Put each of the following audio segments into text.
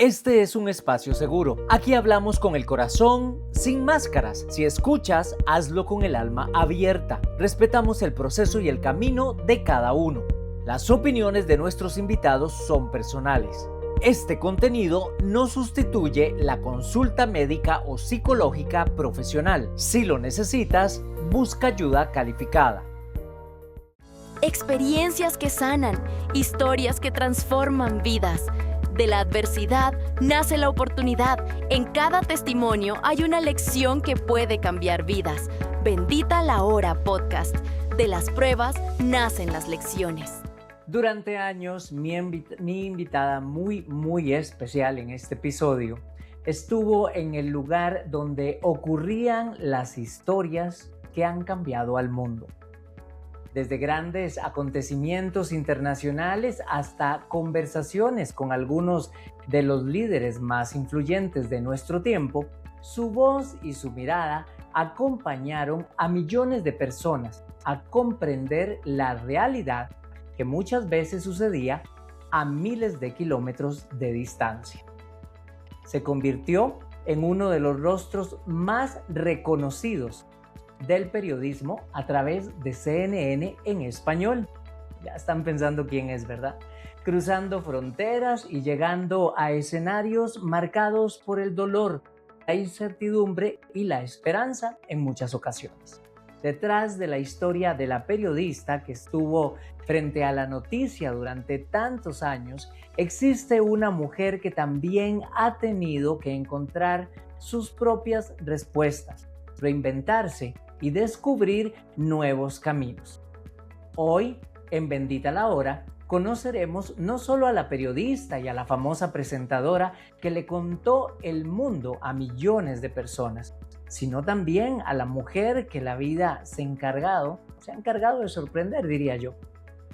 Este es un espacio seguro. Aquí hablamos con el corazón, sin máscaras. Si escuchas, hazlo con el alma abierta. Respetamos el proceso y el camino de cada uno. Las opiniones de nuestros invitados son personales. Este contenido no sustituye la consulta médica o psicológica profesional. Si lo necesitas, busca ayuda calificada. Experiencias que sanan, historias que transforman vidas. De la adversidad nace la oportunidad. En cada testimonio hay una lección que puede cambiar vidas. Bendita la hora podcast. De las pruebas nacen las lecciones. Durante años, mi invitada muy especial en este episodio estuvo en el lugar donde ocurrían las historias que han cambiado al mundo. Desde grandes acontecimientos internacionales hasta conversaciones con algunos de los líderes más influyentes de nuestro tiempo, su voz y su mirada acompañaron a millones de personas a comprender la realidad que muchas veces sucedía a miles de kilómetros de distancia. Se convirtió en uno de los rostros más reconocidos del periodismo a través de CNN en español. Ya están pensando quién es, ¿verdad? Cruzando fronteras y llegando a escenarios marcados por el dolor, la incertidumbre y la esperanza en muchas ocasiones. Detrás de la historia de la periodista que estuvo frente a la noticia durante tantos años, existe una mujer que también ha tenido que encontrar sus propias respuestas, reinventarse y descubrir nuevos caminos. Hoy, en Bendita la Hora, conoceremos no solo a la periodista y a la famosa presentadora que le contó el mundo a millones de personas, sino también a la mujer que la vida se ha encargado de sorprender, diría yo.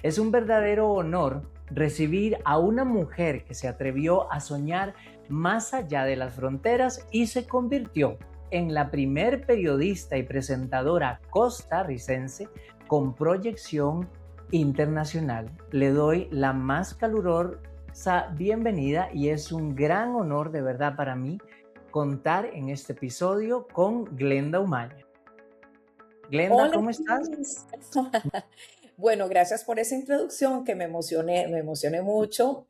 Es un verdadero honor recibir a una mujer que se atrevió a soñar más allá de las fronteras y se convirtió en la primer periodista y presentadora costarricense con proyección internacional. Le doy la más calurosa bienvenida y es un gran honor de verdad para mí contar en este episodio con Glenda Umaña. Glenda, Hola, ¿cómo estás? Cris. Bueno, gracias por esa introducción que me emocioné mucho.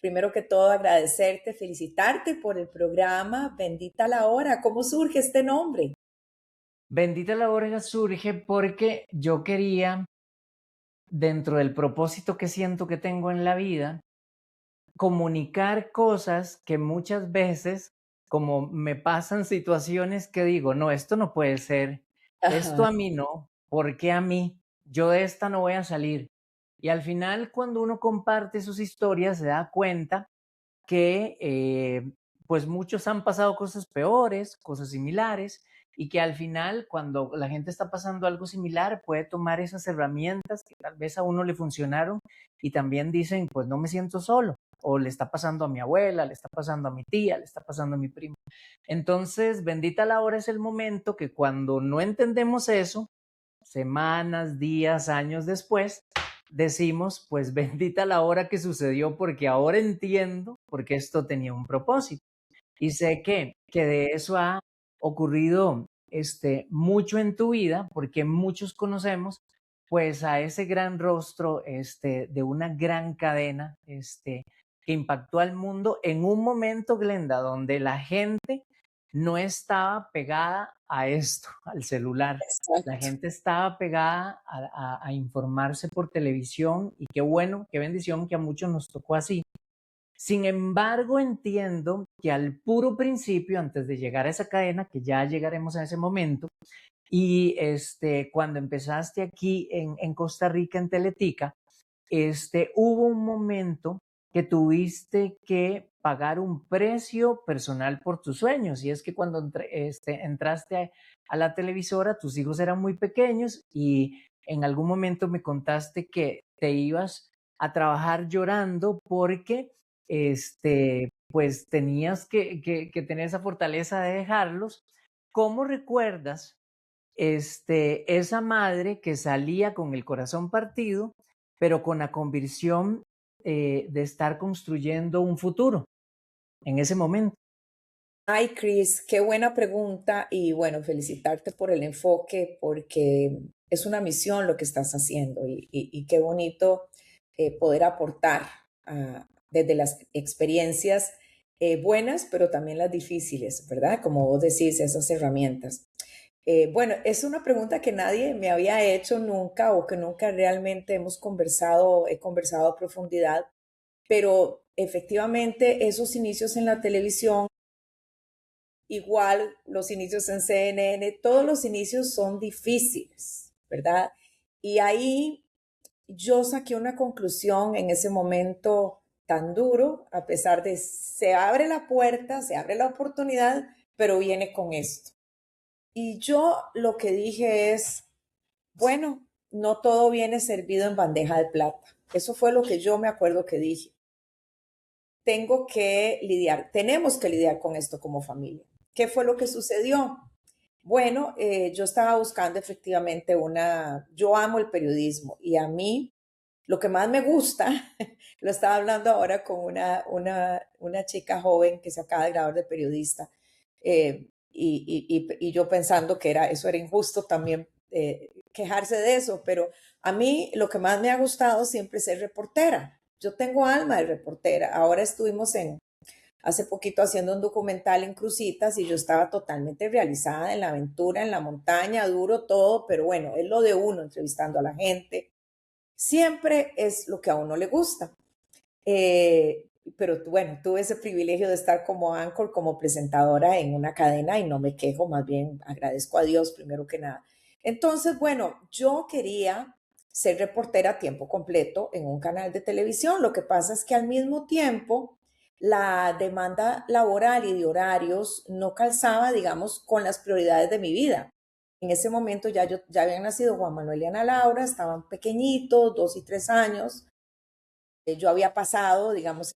Primero que todo, agradecerte, felicitarte por el programa Bendita la Hora. ¿Cómo surge este nombre? Bendita la Hora surge porque yo quería, dentro del propósito que siento que tengo en la vida, comunicar cosas que muchas veces, como me pasan situaciones que digo, no, esto no puede ser, esto Ajá, a mí no, ¿por qué a mí? Yo de esta no voy a salir. Y al final, cuando uno comparte sus historias, se da cuenta que pues muchos han pasado cosas peores, cosas similares, y que al final, cuando la gente está pasando algo similar, puede tomar esas herramientas que tal vez a uno le funcionaron y también dicen, pues no me siento solo, o le está pasando a mi abuela, le está pasando a mi tía, le está pasando a mi primo. Entonces, bendita la hora es el momento que cuando no entendemos eso, semanas, días, años después, decimos, pues bendita la hora que sucedió porque ahora entiendo por qué esto tenía un propósito. Y sé que de eso ha ocurrido mucho en tu vida porque muchos conocemos pues a ese gran rostro de una gran cadena que impactó al mundo en un momento, Glenda, donde la gente no estaba pegada a esto, al celular. La exacto. gente estaba pegada a informarse por televisión y qué bueno, qué bendición que a muchos nos tocó así. Sin embargo, entiendo que al puro principio, antes de llegar a esa cadena, que ya llegaremos a ese momento, y cuando empezaste aquí en Costa Rica, en Teletica, hubo un momento que tuviste que pagar un precio personal por tus sueños. Y es que cuando entraste a la televisora, tus hijos eran muy pequeños y en algún momento me contaste que te ibas a trabajar llorando porque pues tenías que tener esa fortaleza de dejarlos. ¿Cómo recuerdas esa madre que salía con el corazón partido, pero con la convicción de estar construyendo un futuro? en ese momento? Ay, Chris, qué buena pregunta y bueno, felicitarte por el enfoque porque es una misión lo que estás haciendo y qué bonito poder aportar desde las experiencias buenas, pero también las difíciles, ¿verdad? Como vos decís, esas herramientas. Bueno, es una pregunta que nadie me había hecho nunca o que nunca realmente he conversado a profundidad, pero efectivamente esos inicios en la televisión, igual los inicios en CNN, todos los inicios son difíciles, ¿verdad? Y ahí yo saqué una conclusión en ese momento tan duro, a pesar de se abre la puerta, se abre la oportunidad, pero viene con esto. Y yo lo que dije es, bueno, no todo viene servido en bandeja de plata. Eso fue lo que yo me acuerdo que dije. Tenemos que lidiar con esto como familia. ¿Qué fue lo que sucedió? Bueno, yo estaba buscando efectivamente yo amo el periodismo y a mí lo que más me gusta, lo estaba hablando ahora con una chica joven que se acaba de graduar de periodista, y yo pensando que eso era injusto también, quejarse de eso, pero a mí lo que más me ha gustado siempre es ser reportera. Yo tengo alma de reportera. Ahora estuvimos hace poquito haciendo un documental en Cruzitas y yo estaba totalmente realizada en la aventura, en la montaña, duro todo, pero bueno, es lo de uno, entrevistando a la gente. Siempre es lo que a uno le gusta. Pero bueno, tuve ese privilegio de estar como anchor, como presentadora en una cadena y no me quejo, más bien agradezco a Dios primero que nada. Entonces, bueno, yo quería ser reportera a tiempo completo en un canal de televisión. Lo que pasa es que al mismo tiempo la demanda laboral y de horarios no calzaba, digamos, con las prioridades de mi vida. En ese momento ya habían nacido Juan Manuel y Ana Laura, estaban pequeñitos, 2 y 3 años. Yo había pasado, digamos,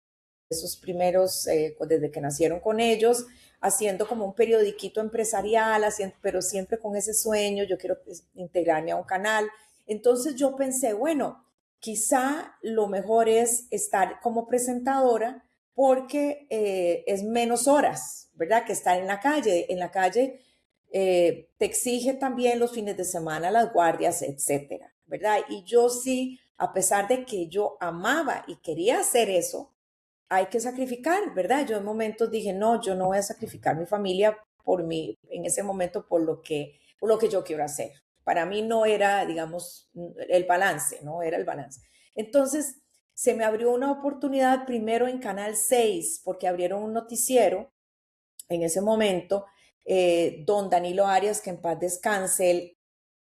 esos primeros, desde que nacieron con ellos, haciendo como un periodiquito empresarial, pero siempre con ese sueño, yo quiero integrarme a un canal. Entonces yo pensé, bueno, quizá lo mejor es estar como presentadora porque es menos horas, ¿verdad? Que estar en la calle. En la calle te exige también los fines de semana, las guardias, etcétera, ¿verdad? Y yo sí, a pesar de que yo amaba y quería hacer eso, hay que sacrificar, ¿verdad? Yo en momentos dije, no, yo no voy a sacrificar mi familia en ese momento por lo que yo quiero hacer. Para mí no era, digamos, el balance, no era el balance. Entonces, se me abrió una oportunidad primero en Canal 6, porque abrieron un noticiero en ese momento, don Danilo Arias, que en paz descanse, él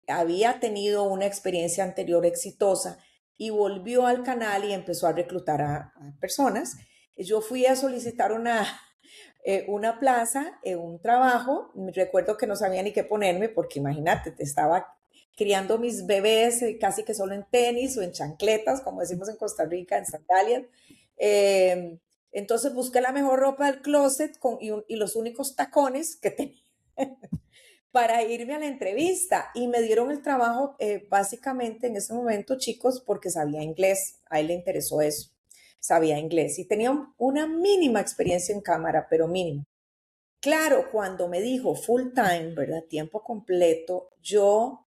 había tenido una experiencia anterior exitosa y volvió al canal y empezó a reclutar a personas. Yo fui a solicitar una plaza, un trabajo. Recuerdo que no sabía ni qué ponerme porque imagínate, te estaba criando mis bebés casi que solo en tenis o en chancletas, como decimos en Costa Rica, en sandalias. Eh, entonces busqué la mejor ropa del closet y los únicos tacones que tenía para irme a la entrevista y me dieron el trabajo básicamente en ese momento, chicos, porque sabía inglés, a él le interesó eso, sabía inglés y tenía una mínima experiencia en cámara, pero mínima. Claro, cuando me dijo full time, ¿verdad? Tiempo completo, yo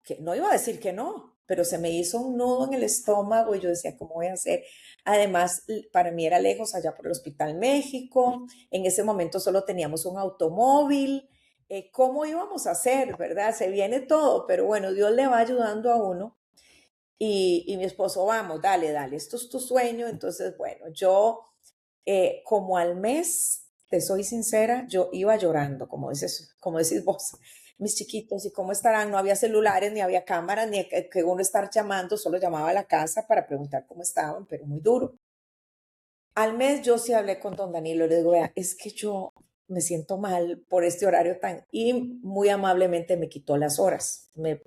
que no iba a decir que no, pero se me hizo un nudo en el estómago y yo decía, ¿cómo voy a hacer? Además, para mí era lejos, allá por el Hospital México, en ese momento solo teníamos un automóvil, ¿cómo íbamos a hacer, verdad? Se viene todo, pero bueno, Dios le va ayudando a uno y mi esposo, vamos, dale, dale, esto es tu sueño, entonces, bueno, yo como al mes, te soy sincera, yo iba llorando, como decís vos, mis chiquitos, ¿y cómo estarán? No había celulares, ni había cámaras, ni que uno estar llamando, solo llamaba a la casa para preguntar cómo estaban, pero muy duro. Al mes yo sí hablé con don Danilo, le digo, vea, es que yo me siento mal por este horario y muy amablemente me quitó las horas, me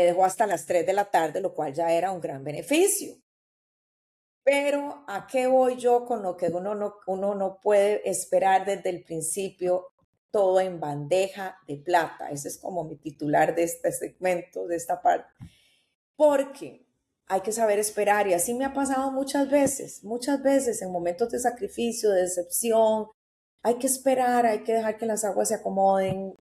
dejó hasta las 3 de la tarde, lo cual ya era un gran beneficio. Pero ¿a qué voy yo con lo que uno no puede esperar desde el principio? Todo en bandeja de plata. Ese es como mi titular de este segmento, de esta parte. Porque hay que saber esperar y así me ha pasado muchas veces en momentos de sacrificio, de decepción. Hay que esperar, hay que dejar que las aguas se acomoden.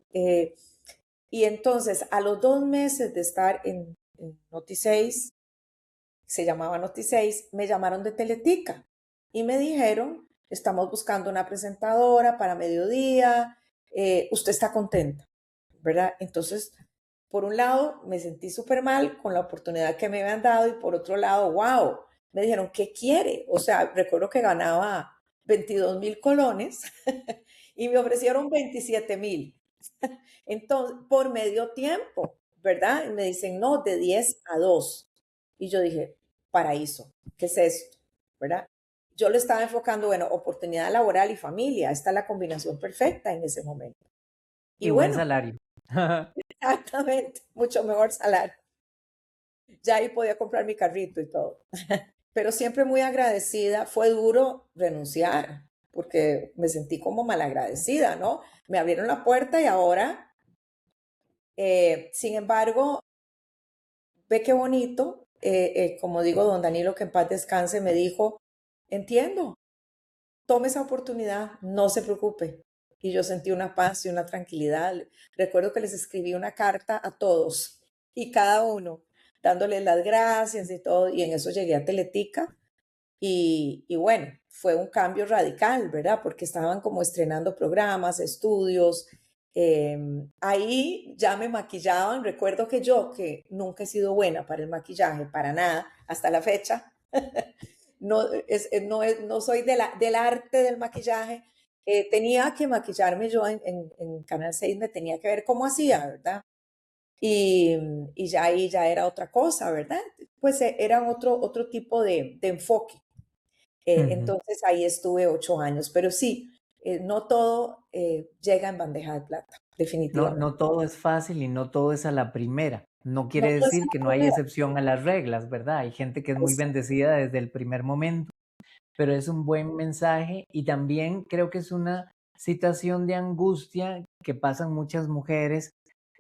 Y entonces, a los 2 meses de estar en Noti6, se llamaba Noti6, me llamaron de Teletica y me dijeron, estamos buscando una presentadora para mediodía, usted está contenta, ¿verdad? Entonces, por un lado, me sentí súper mal con la oportunidad que me habían dado y por otro lado, wow, me dijeron, ¿qué quiere? O sea, recuerdo que ganaba 22.000 colones y me ofrecieron 27.000. Entonces, por medio tiempo, ¿verdad? Y me dicen, no, de 10 a 2. Y yo dije, paraíso, ¿qué es esto? ¿Verdad? Yo le estaba enfocando, bueno, oportunidad laboral y familia. Esta es la combinación perfecta en ese momento. Y Y buen bueno, salario. exactamente, mucho mejor salario. Ya ahí podía comprar mi carrito y todo. Pero siempre muy agradecida. Fue duro renunciar porque me sentí como malagradecida, ¿no? Me abrieron la puerta y ahora, sin embargo, ve qué bonito. Como digo, don Danilo, que en paz descanse, me dijo, entiendo, tome esa oportunidad, no se preocupe. Y yo sentí una paz y una tranquilidad. Recuerdo que les escribí una carta a todos y cada uno, dándoles las gracias y todo, y en eso llegué a Teletica. Y bueno, fue un cambio radical, ¿verdad? Porque estaban como estrenando programas, estudios. Ahí ya me maquillaban. Recuerdo que yo, que nunca he sido buena para el maquillaje, para nada, hasta la fecha, no soy del arte del maquillaje. Tenía que maquillarme yo en Canal 6, me tenía que ver cómo hacía, ¿verdad? Y, y ya ahí ya era otra cosa, ¿verdad? Pues era otro tipo de enfoque. Ujú. Entonces ahí estuve 8 años, pero sí, no todo llega en bandeja de plata, No, definitivamente. no todo es fácil y no todo es a la primera. No No quiere todo es decir que la no hay primera. excepción a las reglas, ¿verdad? Hay gente que es muy Es- bendecida desde el primer momento, pero es un buen mensaje y también creo que es una situación de angustia que pasan muchas mujeres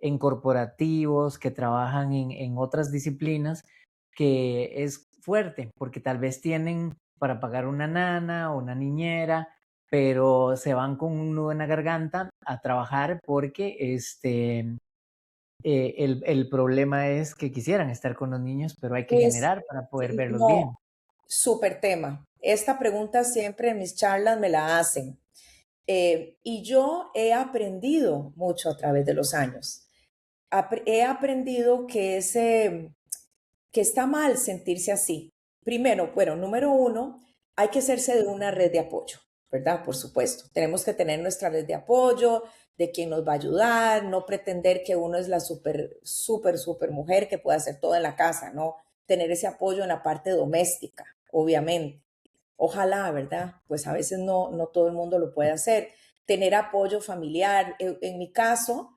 en corporativos, que trabajan en otras disciplinas, que es fuerte, porque tal vez tienen para pagar una nana o una niñera, pero se van con un nudo en la garganta a trabajar porque el problema es que quisieran estar con los niños, pero hay que es- generar para poder verlos no, bien. súper tema. Esta pregunta siempre en mis charlas me la hacen. Y yo he aprendido mucho a través de los años. He aprendido que está mal sentirse así. Primero, bueno, número uno, hay que hacerse de una red de apoyo, ¿verdad? Por supuesto, tenemos que tener nuestra red de apoyo, de quien nos va a ayudar, no pretender que uno es la súper mujer que puede hacer todo en la casa, ¿no? Tener ese apoyo en la parte doméstica, obviamente. Ojalá, ¿verdad? Pues a veces no todo el mundo lo puede hacer. Tener apoyo familiar. En mi caso,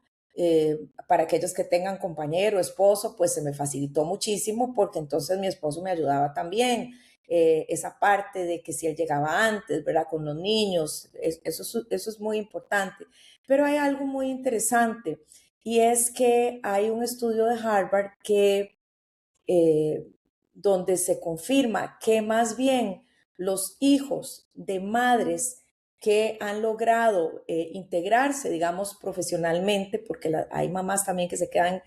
para aquellos que tengan compañero, esposo, pues se me facilitó muchísimo porque entonces mi esposo me ayudaba también. Esa parte de que si él llegaba antes, ¿verdad? Con los niños, eso es muy importante. Pero hay algo muy interesante y es que hay un estudio de Harvard eh, donde se confirma que más bien los hijos de madres que han logrado integrarse, digamos, profesionalmente, porque hay mamás también que se quedan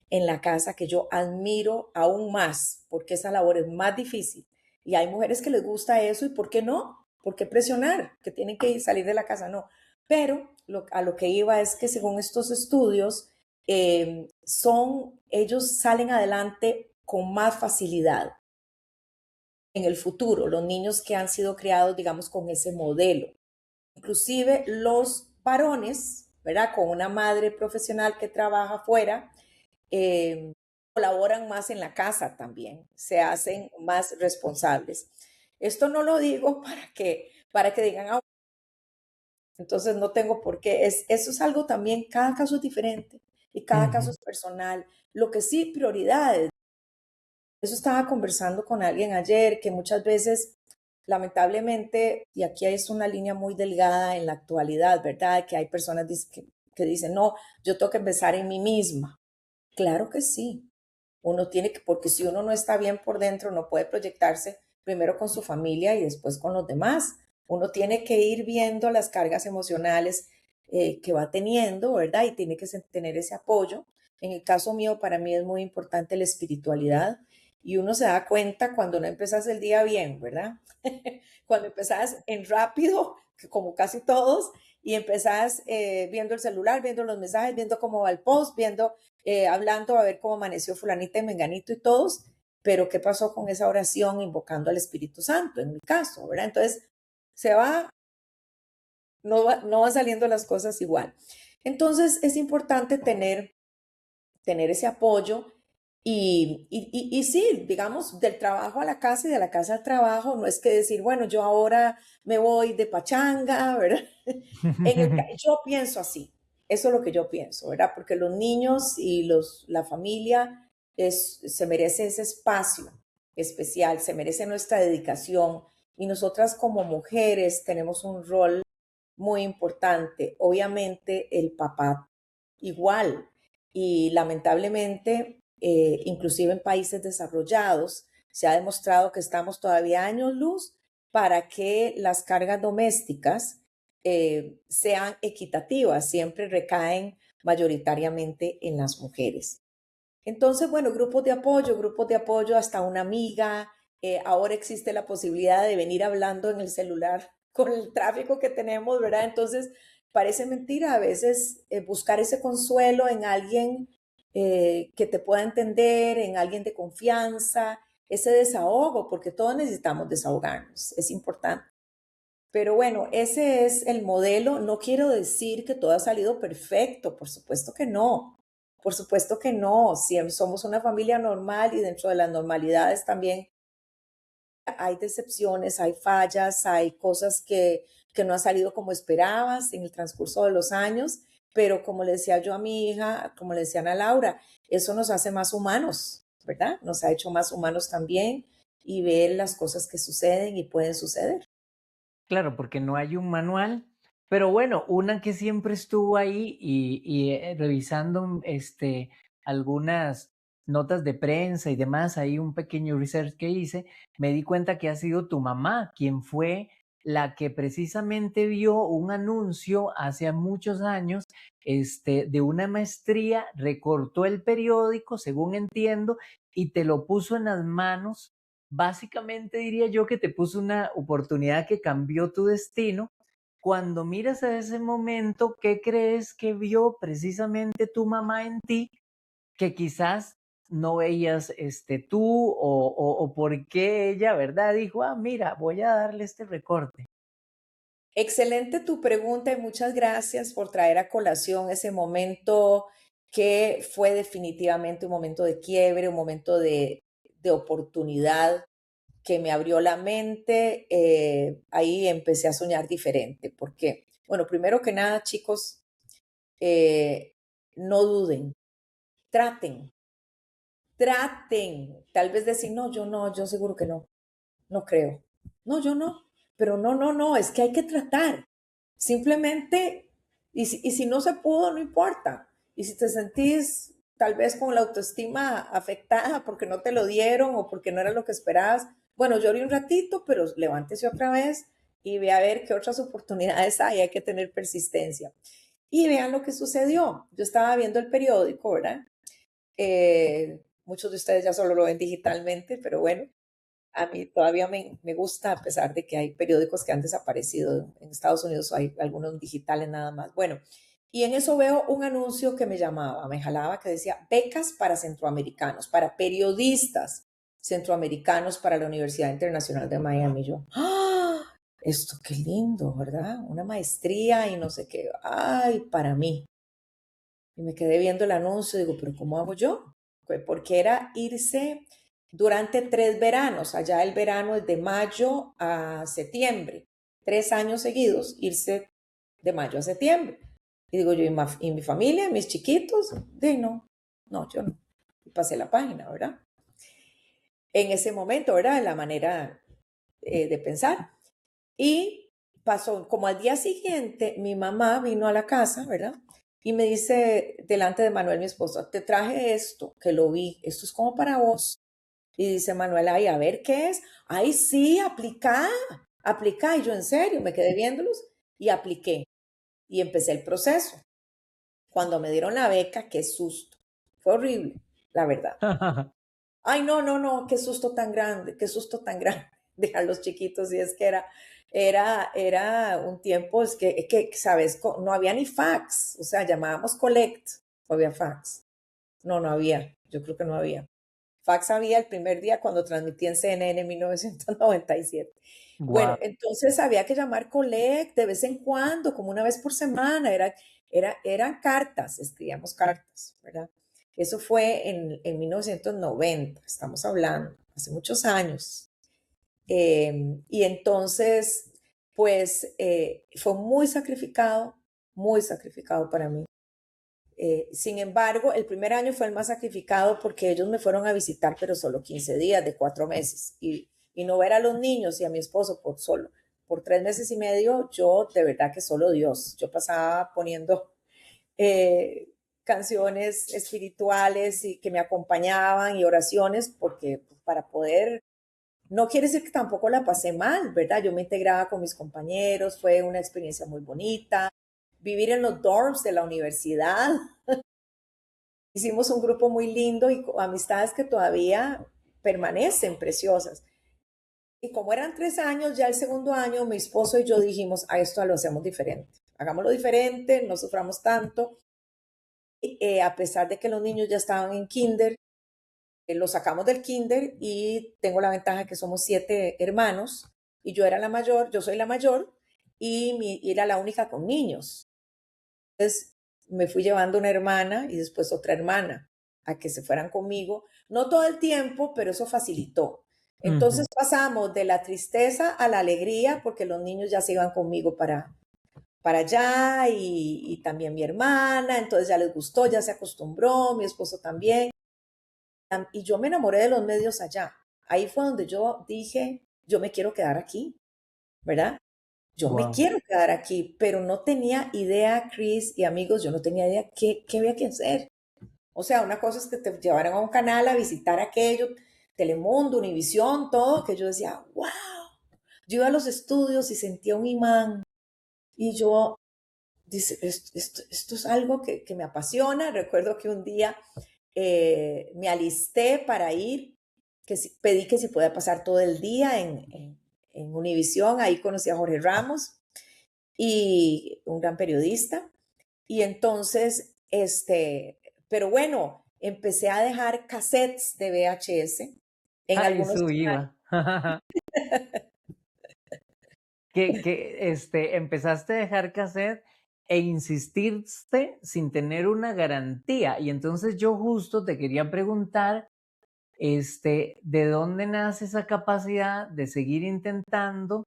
en la casa, que yo admiro aún más, porque esa labor es más difícil. Y hay mujeres que les gusta eso, ¿y por qué no? ¿Por qué presionar? Que tienen que salir de la casa, no. Pero a lo que iba es que según estos estudios, ellos salen adelante con más facilidad en el futuro, los niños que han sido criados, digamos, con ese modelo. Inclusive los varones, ¿verdad? Con una madre profesional que trabaja afuera, colaboran más en la casa también, se hacen más responsables. Esto no lo digo para que digan, ah, entonces no tengo por qué. Eso es algo también, cada caso es diferente y cada caso Ujú. es personal. Lo que sí, prioridades. Eso estaba conversando con alguien ayer, que muchas veces, lamentablemente, y aquí es una línea muy delgada en la actualidad, ¿verdad? Que hay personas que dicen, no, yo tengo que empezar en mí misma. Claro que sí, Uno tiene que, porque si uno no está bien por dentro, no puede proyectarse primero con su familia y después con los demás. Uno tiene que ir viendo las cargas emocionales que va teniendo, ¿verdad? Y tiene que tener ese apoyo. En el caso mío, para mí es muy importante la espiritualidad y uno se da cuenta cuando no empezás el día bien, ¿verdad? Cuando empezás en rápido, como casi todos, y empezás viendo el celular, viendo los mensajes, viendo cómo va el post, viendo, hablando a ver cómo amaneció fulanita y menganito y todos, pero ¿qué pasó con esa oración invocando al Espíritu Santo, en mi caso, ¿verdad? Entonces, se va, no van saliendo las cosas igual. Entonces, es importante tener ese apoyo y sí, digamos, del trabajo a la casa y de la casa al trabajo, no es que decir, bueno, yo ahora me voy de pachanga, ¿verdad? Yo pienso así, eso es lo que yo pienso, ¿verdad? Porque los niños y la familia se merece ese espacio especial, se merece nuestra dedicación y nosotras como mujeres tenemos un rol muy importante. Obviamente el papá igual y lamentablemente, inclusive en países desarrollados, se ha demostrado que estamos todavía años luz para que las cargas domésticas sean equitativas, siempre recaen mayoritariamente en las mujeres. Entonces, bueno, grupos de apoyo, hasta una amiga. Ahora existe la posibilidad de venir hablando en el celular con el tráfico que tenemos, ¿verdad? Entonces, parece mentira a veces buscar ese consuelo en alguien que te pueda entender, en alguien de confianza, ese desahogo, porque todos necesitamos desahogarnos, es importante. Pero bueno, ese es el modelo. No quiero decir que todo ha salido perfecto, por supuesto que no. Por supuesto que no. Si somos una familia normal y dentro de las normalidades también hay decepciones, hay fallas, hay cosas que no han salido como esperabas en el transcurso de los años, pero como le decía yo a mi hija, como le decía Ana Laura, eso nos hace más humanos, ¿verdad? Nos ha hecho más humanos también y ver las cosas que suceden y pueden suceder. Claro, porque no hay un manual, pero bueno, una que siempre estuvo ahí y revisando algunas notas de prensa y demás, ahí un pequeño research que hice, me di cuenta que ha sido tu mamá quien fue la que precisamente vio un anuncio hace muchos años de una maestría, recortó el periódico, según entiendo, y te lo puso en las manos. Básicamente diría yo que te puso una oportunidad que cambió tu destino. Cuando miras a ese momento, ¿qué crees que vio precisamente tu mamá en ti que quizás no veías tú o por qué ella, ¿verdad? Dijo, ah, mira, voy a darle este recorte. Excelente tu pregunta y muchas gracias por traer a colación ese momento que fue definitivamente un momento de quiebre, un momento de oportunidad que me abrió la mente. Ahí empecé a soñar diferente, porque, bueno, primero que nada, chicos, no duden, traten, traten. Tal vez decir, no, yo no, yo seguro que no, no creo. No, yo no, pero no, es que hay que tratar. Simplemente, y si no se pudo, no importa. Y si te sentís tal vez con la autoestima afectada porque no te lo dieron o porque no era lo que esperabas, bueno, lloré un ratito, pero levántese otra vez y ve a ver qué otras oportunidades hay que tener persistencia. Y vean lo que sucedió. Yo estaba viendo el periódico, ¿verdad? Muchos de ustedes ya solo lo ven digitalmente, pero bueno, a mí todavía me gusta, a pesar de que hay periódicos que han desaparecido. En Estados Unidos hay algunos digitales nada más. Bueno, y en eso veo un anuncio que me llamaba, me jalaba, que decía becas para centroamericanos, para periodistas centroamericanos para la Universidad Internacional de Miami. Yo, ¡ah! Esto qué lindo, ¿verdad? Una maestría y no sé qué. Ay, para mí. Y me quedé viendo el anuncio y digo, pero ¿cómo hago yo? Porque era irse durante 3 veranos. Allá el verano es de mayo a septiembre. 3 años seguidos, irse de mayo a septiembre. Y digo yo, ¿y mi familia, mis chiquitos? De no, yo no. Y pasé la página, ¿verdad? En ese momento, ¿verdad? La manera de pensar. Y pasó como al día siguiente, mi mamá vino a la casa, ¿verdad? Y me dice delante de Manuel, mi esposo, te traje esto, que lo vi, esto es como para vos. Y dice Manuel, ay, a ver qué es. Ay, sí, aplica, aplica. Y yo en serio me quedé viéndolos y apliqué. Y empecé el proceso. Cuando me dieron la beca, qué susto. Fue horrible, la verdad. Ay, no, no, no, qué susto tan grande, qué susto tan grande dejar los chiquitos. Y es que era un tiempo, ¿sabes? No había ni fax, o sea, llamábamos collect, no había fax. No, no había, yo creo que no había. Fax había el primer día cuando transmití en CNN en 1997. Bueno, Wow. entonces había que llamar collect de vez en cuando, como una vez por semana, eran cartas, escribíamos cartas, ¿verdad? Eso fue en 1990, estamos hablando, hace muchos años. Y entonces, pues, fue muy sacrificado para mí. Sin embargo, el primer año fue el más sacrificado porque ellos me fueron a visitar, pero solo 15 días de 4 meses. Y no ver a los niños y a mi esposo por 3 meses y medio, yo de verdad que solo Dios. Yo pasaba poniendo canciones espirituales y que me acompañaban y oraciones porque para poder, no quiere decir que tampoco la pasé mal, ¿verdad? Yo me integraba con mis compañeros, fue una experiencia muy bonita. Vivir en los dorms de la universidad. Hicimos un grupo muy lindo y amistades que todavía permanecen preciosas. Y como eran 3 años, ya el segundo año mi esposo y yo dijimos, a esto lo hacemos diferente. Hagámoslo diferente, no suframos tanto. A pesar de que los niños ya estaban en kinder, los sacamos del kinder y tengo la ventaja que somos 7 hermanos y yo era la mayor, yo soy la mayor y era la única con niños. Entonces me fui llevando una hermana y después otra hermana a que se fueran conmigo. No todo el tiempo, pero eso facilitó. Entonces Ujú. pasamos de la tristeza a la alegría porque los niños ya se iban conmigo para allá y también mi hermana, entonces ya les gustó, ya se acostumbró, mi esposo también. Y yo me enamoré de los medios allá. Ahí fue donde yo dije, yo me quiero quedar aquí, ¿verdad? Yo me Wow. quiero quedar aquí, pero no tenía idea, Chris y amigos, yo no tenía idea qué había que hacer. O sea, una cosa es que te llevaran a un canal a visitar aquello, Telemundo, Univisión, todo, que yo decía, wow. Yo iba a los estudios y sentía un imán y yo, dice, esto es algo que me apasiona. Recuerdo que un día me alisté para ir, pedí que si podía pasar todo el día en Univisión, ahí conocí a Jorge Ramos y un gran periodista. Y entonces, pero bueno, empecé a dejar cassettes de VHS en A algunos eso canales. iba. Que empezaste a dejar cassette e insististe sin tener una garantía. Y entonces yo justo te quería preguntar, ¿de dónde nace esa capacidad de seguir intentando,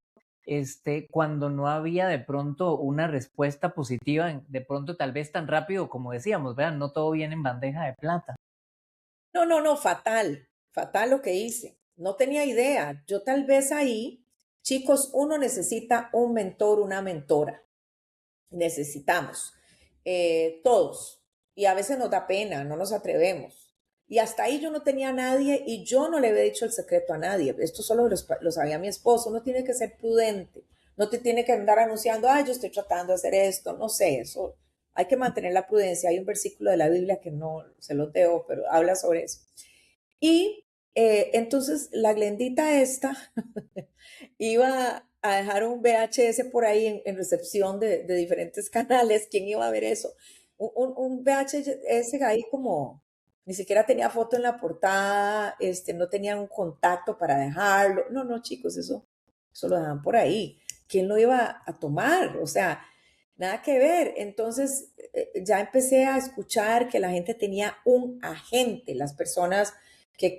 cuando no había de pronto una respuesta positiva, de pronto tal vez tan rápido como decíamos, ¿verdad? No todo viene en bandeja de plata. No, no, no, fatal, fatal lo que hice. No tenía idea. Yo tal vez ahí, chicos, uno necesita un mentor, una mentora. Necesitamos, todos. Y a veces nos da pena, no nos atrevemos. Y hasta ahí yo no tenía a nadie y yo no le había dicho el secreto a nadie. Esto solo lo sabía mi esposo. Uno tiene que ser prudente. No te tiene que andar anunciando, ay, yo estoy tratando de hacer esto. No sé, eso. Hay que mantener la prudencia. Hay un versículo de la Biblia que no se lo debo, pero habla sobre eso. Y entonces la Glendita esta iba a dejar un VHS por ahí en recepción de diferentes canales. ¿Quién iba a ver eso? Un VHS ahí como, ni siquiera tenía foto en la portada, no tenía un contacto para dejarlo. No, no, chicos, eso lo dejaban por ahí. ¿Quién lo iba a tomar? O sea, nada que ver. Entonces ya empecé a escuchar que la gente tenía un agente, las personas que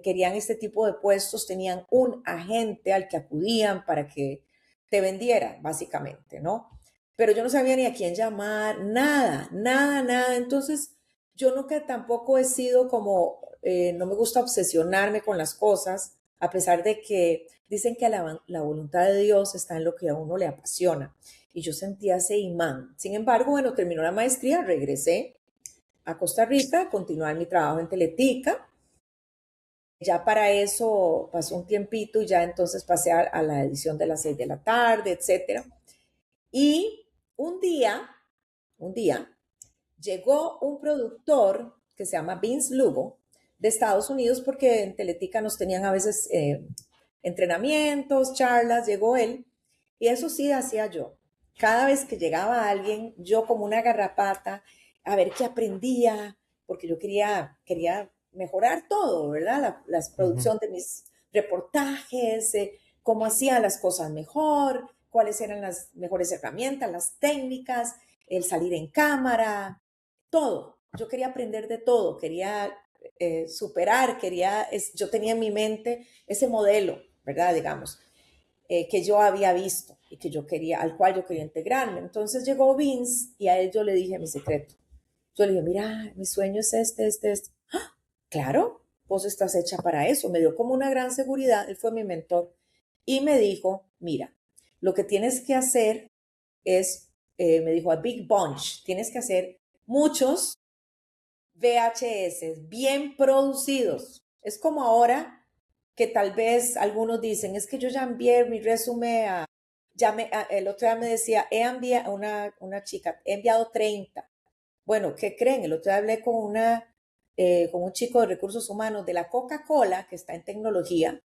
querían este tipo de puestos tenían un agente al que acudían para que te vendiera, básicamente, ¿no? Pero yo no sabía ni a quién llamar, nada, nada, nada. Entonces, yo nunca tampoco he sido como, no me gusta obsesionarme con las cosas, a pesar de que Dicen que la voluntad de Dios está en lo que a uno le apasiona. Y yo sentía ese imán. Sin embargo, bueno, terminó la maestría, regresé a Costa Rica a continuar mi trabajo en Teletica. Ya para eso pasó un tiempito y ya entonces pasé a la edición de las 6 de la tarde, etcétera. Y un día, llegó un productor que se llama Vince Lugo de Estados Unidos, porque en Teletica nos tenían a veces entrenamientos, charlas, llegó él, y eso sí hacía yo. Cada vez que llegaba alguien, yo como una garrapata, a ver qué aprendía, porque yo quería mejorar todo, ¿verdad? La producción de mis reportajes, cómo hacía las cosas mejor, cuáles eran las mejores herramientas, las técnicas, el salir en cámara, todo. Yo quería aprender de todo, quería superar, yo tenía en mi mente ese modelo, ¿verdad? Digamos, que yo había visto y que yo quería, al cual yo quería integrarme. Entonces llegó Vince y a él yo le dije mi secreto. Yo le dije, mira, mi sueño es este. ¡Ah! Claro, vos estás hecha para eso. Me dio como una gran seguridad. Él fue mi mentor y me dijo, mira, lo que tienes que hacer es, me dijo, a big bunch. Tienes que hacer muchos VHS bien producidos. Es como ahora que tal vez algunos dicen, es que yo ya envié mi resumen el otro día me decía, he enviado una chica, he enviado 30. Bueno, ¿qué creen? El otro día hablé con un chico de recursos humanos de la Coca-Cola, que está en tecnología,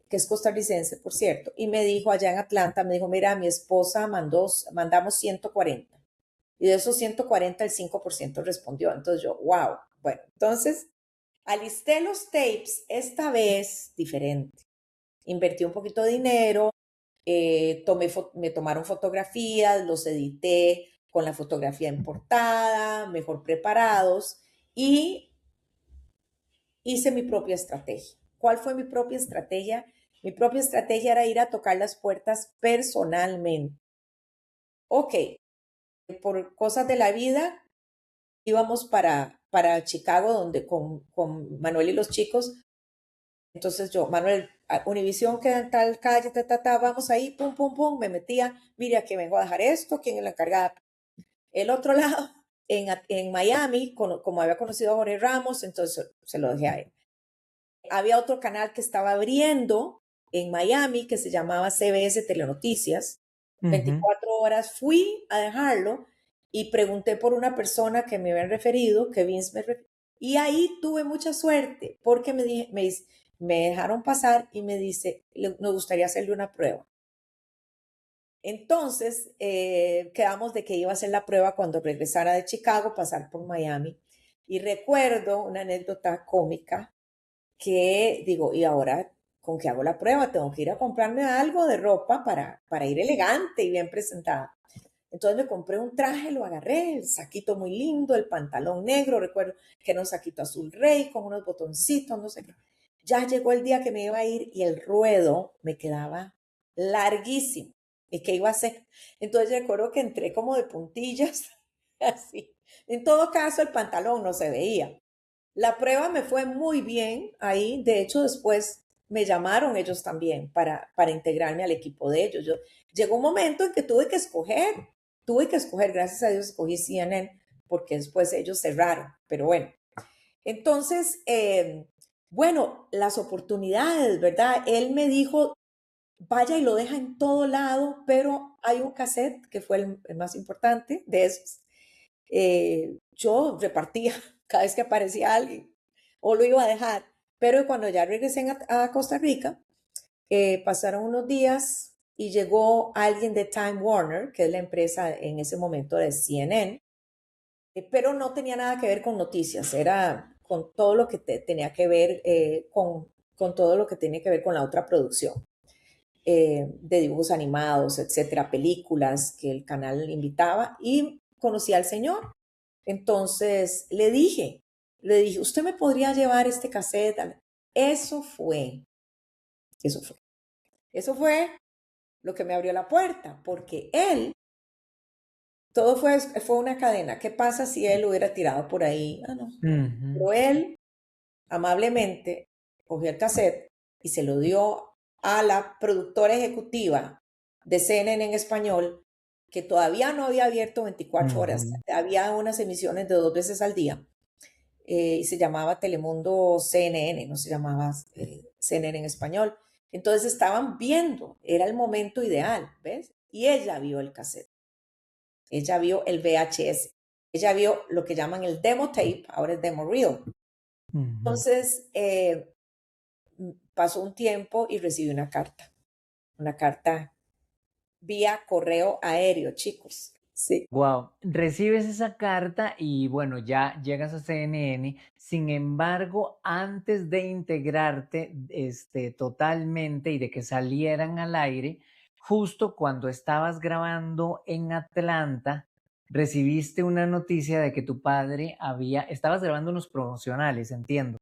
que es costarricense, por cierto, y me dijo allá en Atlanta, me dijo, mira, mi esposa mandamos 140. Y de esos 140, el 5% respondió. Entonces yo, wow. Bueno, entonces alisté los tapes, esta vez diferente. Invertí un poquito de dinero, me tomaron fotografías, los edité con la fotografía en portada, mejor preparados, y hice mi propia estrategia. ¿Cuál fue mi propia estrategia? Mi propia estrategia era ir a tocar las puertas personalmente. Ok, por cosas de la vida, íbamos para Chicago, donde con Manuel y los chicos. Entonces yo, Manuel, Univisión queda en tal calle, vamos ahí, pum, pum, pum, me metía, mire, aquí vengo a dejar esto, ¿quién es la encargada? El otro lado, en Miami, como había conocido a Jorge Ramos, entonces se lo dejé a él. Había otro canal que estaba abriendo en Miami que se llamaba CBS Telenoticias. 24 horas fui a dejarlo y pregunté por una persona que me habían referido, que Vince me refirió, y ahí tuve mucha suerte porque me dejaron pasar y me dice, nos gustaría hacerle una prueba. Entonces quedamos de que iba a hacer la prueba cuando regresara de Chicago, pasar por Miami. Y recuerdo una anécdota cómica que digo, y ahora, ¿con qué hago la prueba? Tengo que ir a comprarme algo de ropa para ir elegante y bien presentada. Entonces me compré un traje, lo agarré, el saquito muy lindo, el pantalón negro, recuerdo que era un saquito azul rey con unos botoncitos, no sé qué. Ya llegó el día que me iba a ir y el ruedo me quedaba larguísimo. ¿Y qué iba a hacer? Entonces recuerdo que entré como de puntillas, así. En todo caso, el pantalón no se veía. La prueba me fue muy bien ahí. De hecho, después me llamaron ellos también para integrarme al equipo de ellos. Llegó un momento en que tuve que escoger, gracias a Dios escogí CNN porque después ellos cerraron, pero bueno. Entonces, bueno, las oportunidades, ¿verdad? Él me dijo, vaya y lo deja en todo lado, pero hay un cassette que fue el más importante de esos. Yo repartía cada vez que aparecía alguien o lo iba a dejar, pero cuando ya regresé a Costa Rica, pasaron unos días y llegó alguien de Time Warner, que es la empresa en ese momento de CNN, pero no tenía nada que ver con noticias, era con todo lo que tenía que ver con todo lo que tiene que ver con la otra producción. De dibujos animados, etcétera, películas que el canal invitaba, y conocí al señor. Entonces le dije, ¿usted me podría llevar este cassette? Eso fue lo que me abrió la puerta, porque todo fue una cadena. ¿Qué pasa si él lo hubiera tirado por ahí? Ah, no. Pero él amablemente cogió el cassette y se lo dio a la productora ejecutiva de CNN en español, que todavía no había abierto 24 horas, había unas emisiones de 2 veces al día, y se llamaba Telemundo CNN, no se llamaba CNN en español. Entonces estaban viendo, era el momento ideal, ¿ves? Y ella vio el cassette, ella vio el VHS, ella vio lo que llaman el demo tape, ahora es demo reel. Entonces, pasó un tiempo y recibí una carta vía correo aéreo, chicos. Sí. Wow, recibes esa carta y bueno, ya llegas a CNN. Sin embargo, antes de integrarte totalmente y de que salieran al aire, justo cuando estabas grabando en Atlanta, recibiste una noticia de que tu padre estabas grabando unos promocionales, entiendo.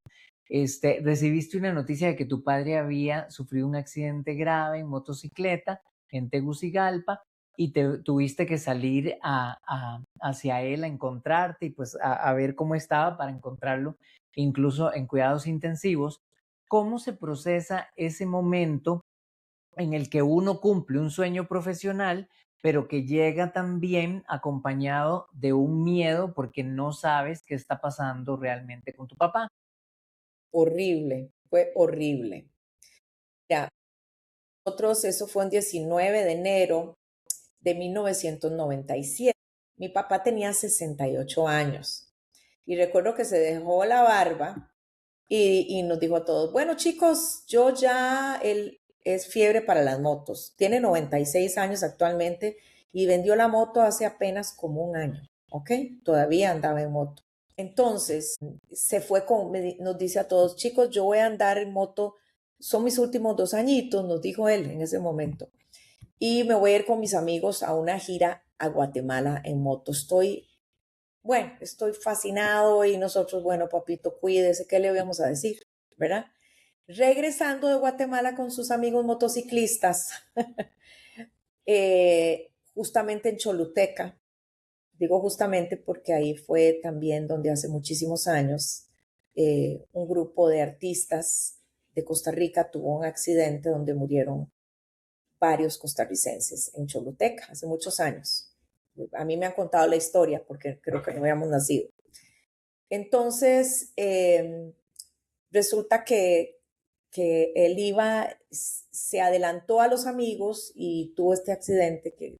Recibiste una noticia de que tu padre había sufrido un accidente grave en motocicleta en Tegucigalpa y tuviste que salir hacia él a encontrarte y pues a ver cómo estaba para encontrarlo incluso en cuidados intensivos. ¿Cómo se procesa ese momento en el que uno cumple un sueño profesional, pero que llega también acompañado de un miedo porque no sabes qué está pasando realmente con tu papá? Horrible, fue horrible. Ya, nosotros, eso fue un 19 de enero de 1997. Mi papá tenía 68 años y recuerdo que se dejó la barba y nos dijo a todos, bueno chicos, él es fiebre para las motos, tiene 96 años actualmente y vendió la moto hace apenas como un año, ¿ok? Todavía andaba en moto. Entonces, nos dice a todos, chicos, yo voy a andar en moto, son mis últimos 2 añitos, nos dijo él en ese momento, y me voy a ir con mis amigos a una gira a Guatemala en moto. Estoy fascinado y nosotros, bueno, papito, cuídese, ¿qué le vamos a decir? ¿Verdad? Regresando de Guatemala con sus amigos motociclistas, justamente en Choluteca, digo justamente porque ahí fue también donde hace muchísimos años un grupo de artistas de Costa Rica tuvo un accidente donde murieron varios costarricenses en Choluteca hace muchos años. A mí me han contado la historia porque creo que no habíamos nacido. Entonces, resulta que él se adelantó a los amigos y tuvo este accidente que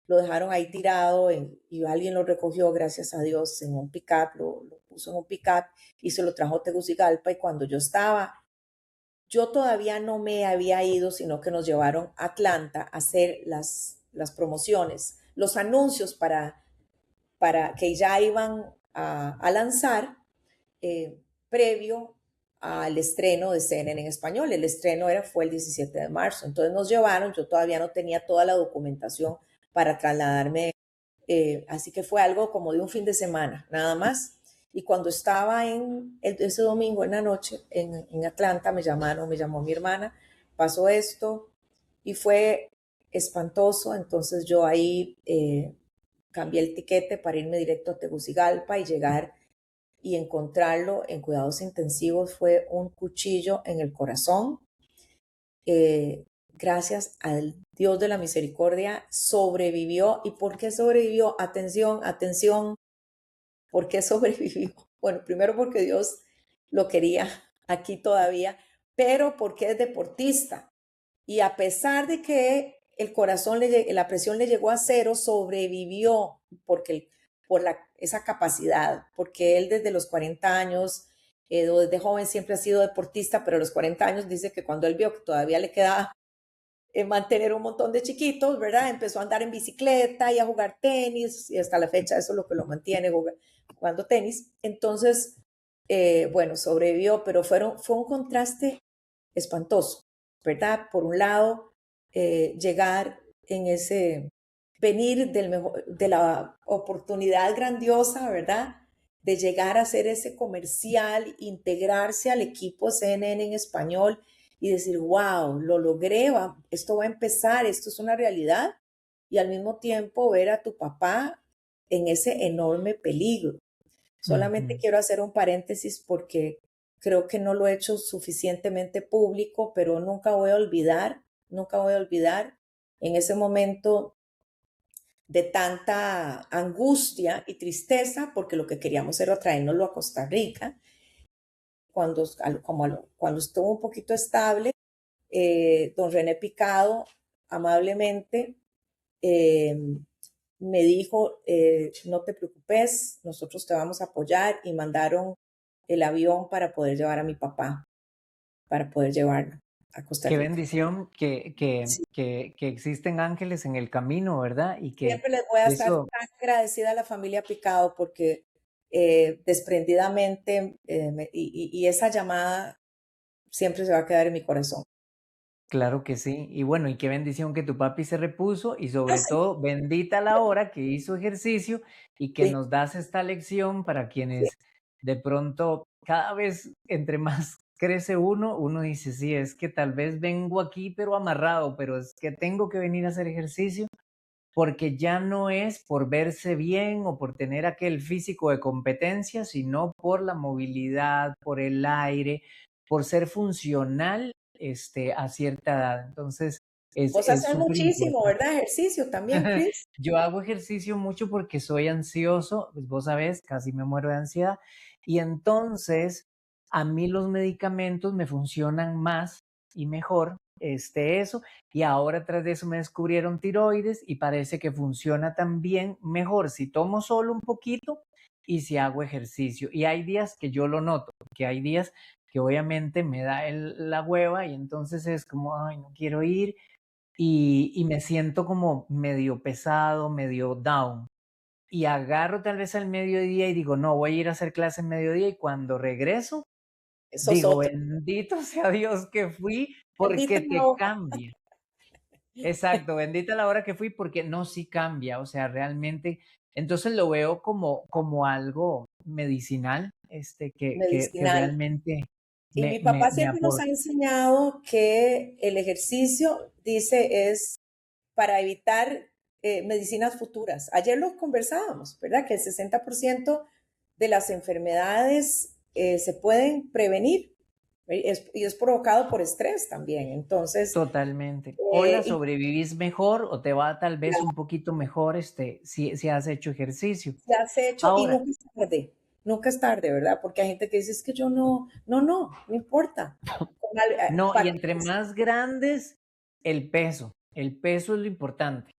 lo dejaron ahí tirado y alguien lo recogió, gracias a Dios, en un pick-up, lo puso en un pick-up y se lo trajo a Tegucigalpa. Y cuando yo todavía no me había ido, sino que nos llevaron a Atlanta a hacer las promociones, los anuncios para que ya iban a lanzar previo al estreno de CNN en español. El estreno fue el 17 de marzo. Entonces nos llevaron, yo todavía no tenía toda la documentación para trasladarme, así que fue algo como de un fin de semana, nada más. Y cuando estaba ese domingo en la noche en Atlanta, me llamó mi hermana, pasó esto y fue espantoso. Entonces yo ahí cambié el tiquete para irme directo a Tegucigalpa y llegar y encontrarlo en cuidados intensivos. Fue un cuchillo en el corazón. Gracias al Dios de la misericordia, sobrevivió. ¿Y por qué sobrevivió? Atención, atención. ¿Por qué sobrevivió? Bueno, primero porque Dios lo quería aquí todavía, pero porque es deportista. Y a pesar de que el corazón, la presión le llegó a 0, sobrevivió por esa capacidad, porque él desde los 40 años, desde joven siempre ha sido deportista, pero a los 40 años dice que cuando él vio que todavía le quedaba mantener un montón de chiquitos, ¿verdad? Empezó a andar en bicicleta y a jugar tenis, y hasta la fecha eso es lo que lo mantiene jugando tenis. Entonces, sobrevivió, pero fue un contraste espantoso, ¿verdad? Por un lado, llegar venir de la oportunidad grandiosa, ¿verdad? De llegar a hacer ese comercial, integrarse al equipo CNN en español y decir, wow, lo logré, esto va a empezar, esto es una realidad. Y al mismo tiempo ver a tu papá en ese enorme peligro. Solamente quiero hacer un paréntesis porque creo que no lo he hecho suficientemente público, pero nunca voy a olvidar en ese momento de tanta angustia y tristeza, porque lo que queríamos era traérnoslo a Costa Rica. Cuando estuvo un poquito estable, don René Picado amablemente eh, me dijo, no te preocupes, nosotros te vamos a apoyar, y mandaron el avión para poder llevar a mi papá, para poder llevarlo a Costa Qué Rica. bendición Sí. que existen ángeles en el camino, ¿verdad? Y que Siempre les voy a estar eso, tan agradecida a la familia Picado porque desprendidamente y esa llamada siempre se va a quedar en mi corazón. claro que sí. Y bueno, y qué bendición que tu papi se repuso y Ah, sobre sí, todo, bendita la hora que hizo ejercicio y que sí, nos das esta lección para sí. quienes de pronto cada vez entre más crece uno, uno dice, sí, es que tal vez vengo aquí pero amarrado, pero es que tengo que venir a hacer ejercicio porque ya no es por verse bien o por tener aquel físico de competencia, sino por la movilidad, por el aire, por ser funcional a cierta edad. Entonces, Vos es haces súper muchísimo, importante. ¿verdad? Ejercicio también, Chris. Yo hago ejercicio mucho porque soy ansioso, pues vos sabés, casi me muero de ansiedad. Y entonces, a mí los medicamentos me funcionan más y mejor, eso. Y ahora tras de eso me descubrieron tiroides y parece que funciona también mejor si tomo solo un poquito y si hago ejercicio. Y hay días que yo lo noto, que hay días que obviamente me da la hueva y entonces es como, ay, no quiero ir y me siento como medio pesado, medio down. Y agarro tal vez al mediodía y digo, no, voy a ir a hacer clase en mediodía y cuando regreso, Eso es digo, otro. bendito sea Dios que fui Bendita porque la te hora. cambia. Exacto, bendita la hora que fui porque no, sí cambia, o sea, realmente, entonces lo veo como algo medicinal, que Medicinal. realmente Y mi me, papá me siempre nos ha aporta. enseñado que el ejercicio, dice, es para evitar medicinas futuras. Ayer lo conversábamos, ¿verdad? Que el 60% de las enfermedades se pueden prevenir, y es provocado por estrés también. Entonces, Totalmente. O la y sobrevivís mejor o te va tal vez claro, un poquito mejor, si has hecho ejercicio. se hace hecho y Ahora, nunca es tarde, ¿verdad? Porque hay gente que dice, es que yo no importa. no, y Para, entre más grandes, el peso es lo importante.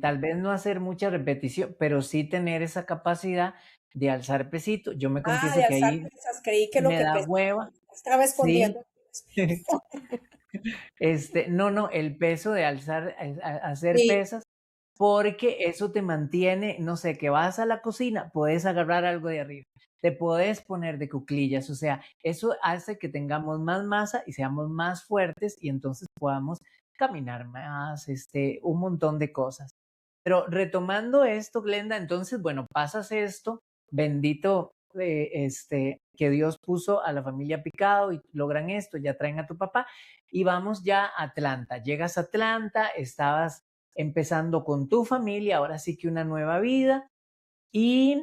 Tal vez no hacer mucha repetición, pero sí tener esa capacidad de alzar pesito. Yo me de confieso que alzar ahí pesas, creí que lo me que da pesaba, hueva, estaba sí. escondiendo. No, no, el peso de alzar, hacer Sí, pesas, porque eso te mantiene, no sé, que vas a la cocina, puedes agarrar algo de arriba, te puedes poner de cuclillas, o sea, eso hace que tengamos más masa y seamos más fuertes y entonces podamos caminar más, un montón de cosas. Pero retomando esto, Glenda, entonces, bueno, pasas esto, bendito, que Dios puso a la familia Picado y logran esto, ya traen a tu papá y vamos ya a Atlanta. Llegas a Atlanta, estabas empezando con tu familia, ahora sí que una nueva vida y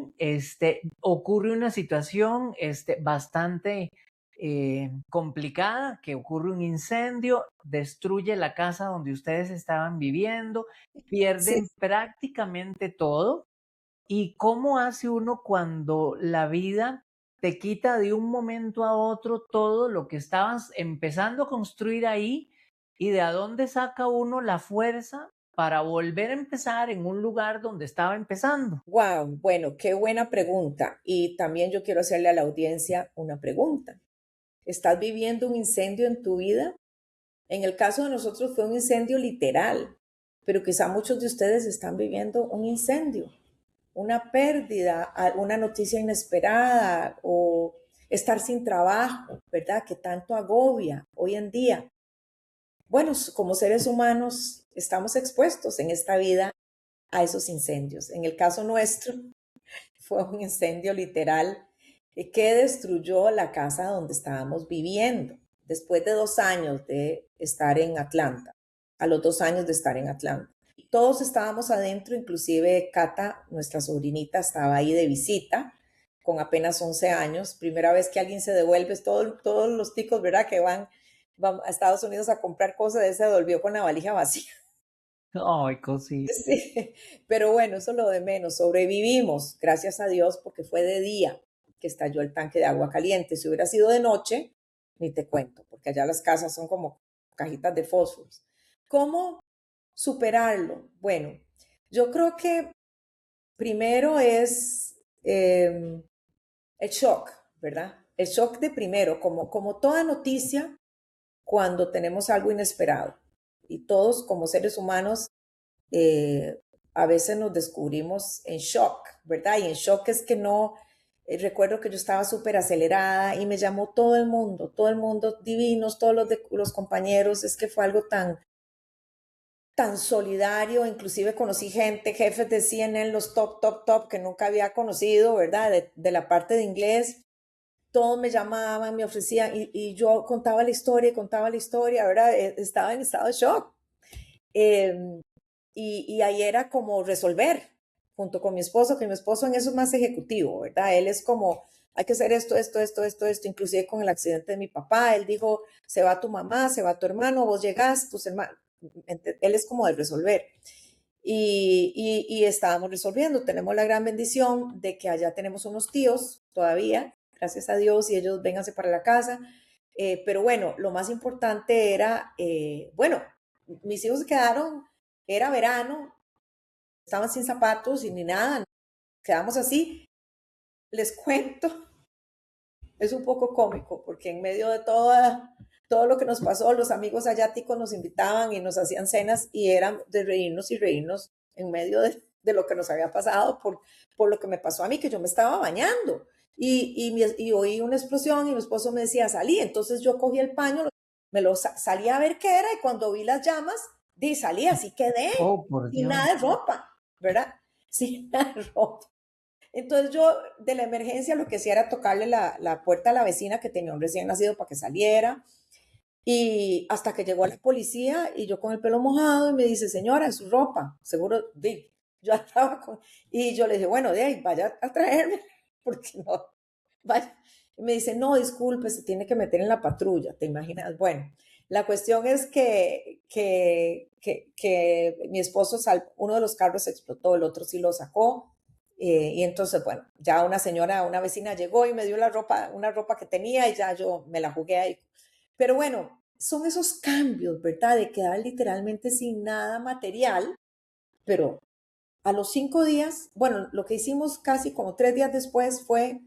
ocurre una situación bastante complicada, que ocurre un incendio, destruye la casa donde ustedes estaban viviendo, sí. pierden prácticamente todo. ¿Y cómo hace uno cuando la vida te quita de un momento a otro todo lo que estabas empezando a construir ahí? ¿Y de a dónde saca uno la fuerza para volver a empezar en un lugar donde estaba empezando? Wow, bueno, qué buena pregunta. Y también yo quiero hacerle a la audiencia una pregunta. ¿Estás viviendo un incendio en tu vida? En el caso de nosotros fue un incendio literal, pero quizá muchos de ustedes están viviendo un incendio, una pérdida, una noticia inesperada o estar sin trabajo, ¿verdad? Que tanto agobia hoy en día. Bueno, como seres humanos estamos expuestos en esta vida a esos incendios. En el caso nuestro fue un incendio literal que destruyó la casa donde estábamos viviendo después de 2 años de estar en Atlanta, a los 2 años de estar en Atlanta. Todos estábamos adentro, inclusive Cata, nuestra sobrinita, estaba ahí de visita con apenas 11 años. Primera vez que alguien se devuelve, todos los ticos, ¿verdad? Que van a Estados Unidos a comprar cosas, él se devolvió con la valija vacía. Ay, cosita. Sí, pero bueno, eso es lo de menos. Sobrevivimos, gracias a Dios, porque fue de día que estalló el tanque de agua caliente. Si hubiera sido de noche, ni te cuento, porque allá las casas son como cajitas de fósforos. ¿Cómo superarlo? Bueno, yo creo que primero es el shock, ¿verdad? El shock de primero, como toda noticia, cuando tenemos algo inesperado. Y todos como seres humanos a veces nos descubrimos en shock, ¿verdad? Y en shock es que no, recuerdo que yo estaba súper acelerada y me llamó todo el mundo divinos, todos los compañeros, es que fue algo tan solidario, inclusive conocí gente, jefes de CNN, los top, que nunca había conocido, ¿verdad? De la parte de inglés, todos me llamaban, me ofrecían, y yo contaba la historia, ¿verdad? Estaba en estado de shock. Y ahí era como resolver, junto con mi esposo, que mi esposo en eso es más ejecutivo, ¿verdad? Él es como, hay que hacer esto, inclusive con el accidente de mi papá, él dijo, se va tu mamá, se va tu hermano, vos llegás, tus hermanos, él es como de resolver. Y estábamos resolviendo, tenemos la gran bendición de que allá tenemos unos tíos todavía, gracias a Dios, y ellos vénganse para la casa, pero bueno, lo más importante era, bueno, mis hijos se quedaron, era verano, estaban sin zapatos y ni nada, quedamos así. Les cuento, es un poco cómico porque en medio de todo lo que nos pasó, los amigos asiáticos nos invitaban y nos hacían cenas y eran de reírnos y reírnos en medio de lo que nos había pasado por lo que me pasó a mí, que yo me estaba bañando y oí una explosión y mi esposo me decía, salí, entonces yo cogí el paño, salí a ver qué era y cuando vi las llamas, salí, así quedé, Oh, por sin Dios. nada de ropa, ¿verdad? Sin nada de ropa. Entonces yo de la emergencia lo que hacía era tocarle la puerta a la vecina que tenía un recién nacido para que saliera y hasta que llegó la policía y yo con el pelo mojado y me dice, señora, su ropa, seguro, yo estaba con, y yo le dije, bueno, de ahí, vaya a traerme, porque no, vaya. Y me dice, no, disculpe, se tiene que meter en la patrulla, ¿te imaginas? Bueno, la cuestión es que mi esposo, uno de los carros explotó, el otro sí lo sacó, y entonces, bueno, ya una vecina llegó y me dio una ropa que tenía y ya yo me la jugué ahí. Pero bueno, son esos cambios, ¿verdad? De quedar literalmente sin nada material, pero a los 5 días, bueno, lo que hicimos casi como 3 días después fue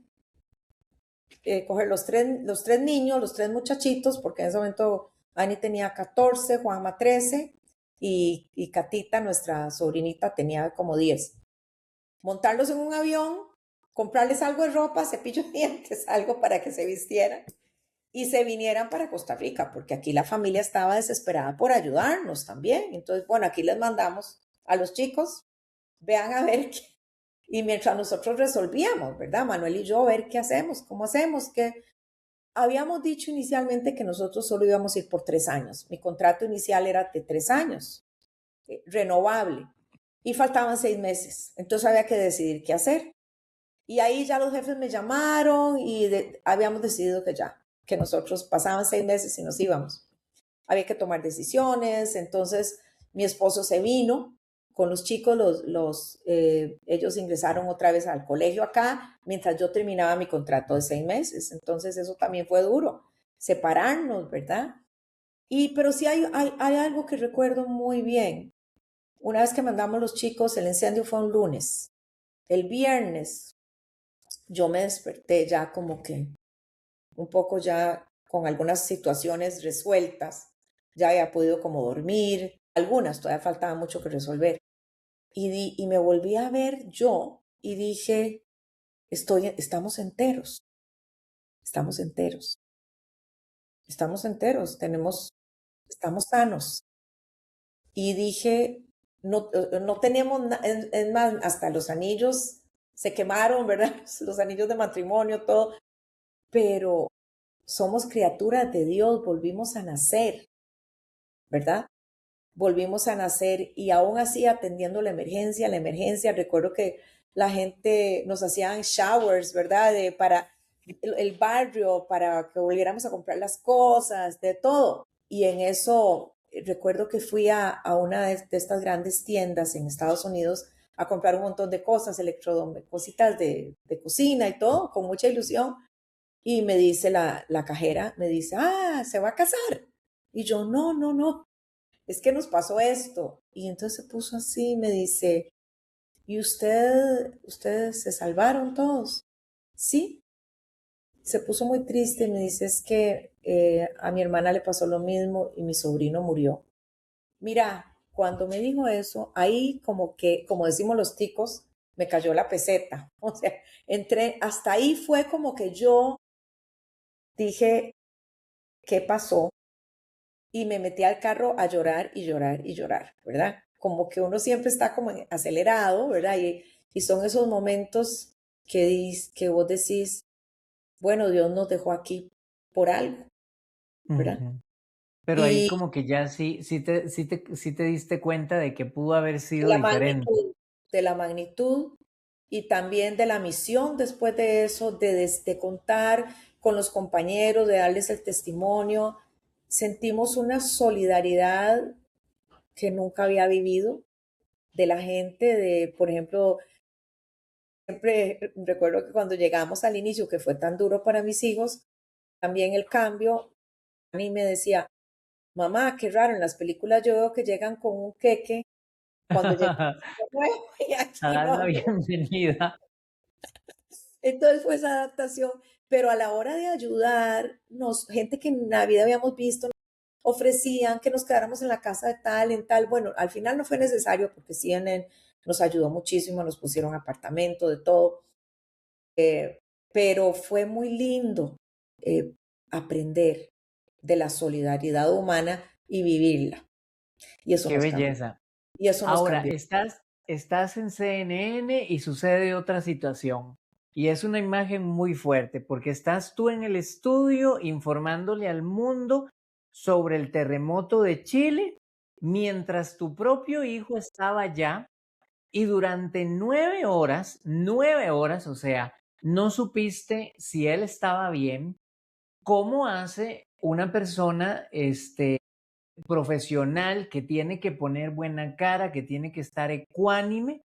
coger los tres niños, los tres muchachitos, porque en ese momento Ani tenía 14, Juanma 13 y Catita, nuestra sobrinita, tenía como 10. Montarlos en un avión, comprarles algo de ropa, cepillo de dientes, algo para que se vistieran y se vinieran para Costa Rica, porque aquí la familia estaba desesperada por ayudarnos también. Entonces, bueno, aquí les mandamos a los chicos, vean a ver qué. Y mientras nosotros resolvíamos, ¿verdad? Manuel y yo, a ver qué hacemos, cómo hacemos, que habíamos dicho inicialmente que nosotros solo íbamos a ir por 3 años. Mi contrato inicial era de 3 años, renovable, y faltaban 6 meses. Entonces había que decidir qué hacer. Y ahí ya los jefes me llamaron y habíamos decidido que nosotros pasaban 6 meses y nos íbamos. Había que tomar decisiones, entonces mi esposo se vino con los chicos, ellos ingresaron otra vez al colegio acá, mientras yo terminaba mi contrato de 6 meses. Entonces eso también fue duro, separarnos, ¿verdad? Pero sí hay algo que recuerdo muy bien. Una vez que mandamos los chicos, el incendio fue un lunes. El viernes yo me desperté ya como que un poco ya con algunas situaciones resueltas, ya había podido como dormir, algunas todavía faltaba mucho que resolver. Y me volví a ver yo y dije, estamos enteros, estamos enteros, estamos enteros, estamos sanos. Y dije, no tenemos, es más, hasta los anillos se quemaron, ¿verdad? Los anillos de matrimonio, todo, pero somos criaturas de Dios, volvimos a nacer, ¿verdad? Volvimos a nacer y aún así atendiendo la emergencia, recuerdo que la gente nos hacían showers, ¿verdad? Para el barrio, para que volviéramos a comprar las cosas, de todo. Y en eso recuerdo que fui a una de estas grandes tiendas en Estados Unidos a comprar un montón de cosas, electrodomésticos, cositas de cocina y todo, con mucha ilusión. Y me dice la cajera, me dice, ¿se va a casar? Y yo, no, no, no, es que nos pasó esto. Y entonces se puso así, me dice, ¿y ustedes se salvaron todos? Sí. Se puso muy triste y me dice, es que a mi hermana le pasó lo mismo y mi sobrino murió. Mira, cuando me dijo eso, ahí como que, como decimos los ticos, me cayó la peseta. O sea, hasta ahí fue como que yo dije, ¿qué pasó? Y me metí al carro a llorar y llorar y llorar, ¿verdad? Como que uno siempre está como acelerado, ¿verdad? Y son esos momentos que vos decís, bueno, Dios nos dejó aquí por algo, ¿verdad? Ujú. Pero ahí Y como que ya sí te diste cuenta de que pudo haber sido la diferente. magnitud, de la magnitud y también de la misión después de eso, de contar con los compañeros, de darles el testimonio. Sentimos una solidaridad que nunca había vivido de la gente, por ejemplo, siempre recuerdo que cuando llegamos al inicio, que fue tan duro para mis hijos, también el cambio, a mí me decía, mamá, qué raro, en las películas yo veo que llegan con un queque cuando llegan de nuevo y A aquí dar la no. bienvenida. Entonces fue esa adaptación, pero a la hora de ayudarnos, gente que en la vida habíamos visto, ofrecían que nos quedáramos en la casa de tal, en tal. Bueno, al final no fue necesario porque CNN nos ayudó muchísimo, nos pusieron apartamento, de todo, pero fue muy lindo aprender de la solidaridad humana y vivirla. Y eso Qué nos cambió. belleza. Y eso nos Ahora, cambió. estás en CNN y sucede otra situación. Y es una imagen muy fuerte porque estás tú en el estudio informándole al mundo sobre el terremoto de Chile, mientras tu propio hijo estaba allá y durante 9 horas, o sea, no supiste si él estaba bien. ¿Cómo hace una persona, profesional que tiene que poner buena cara, que tiene que estar ecuánime,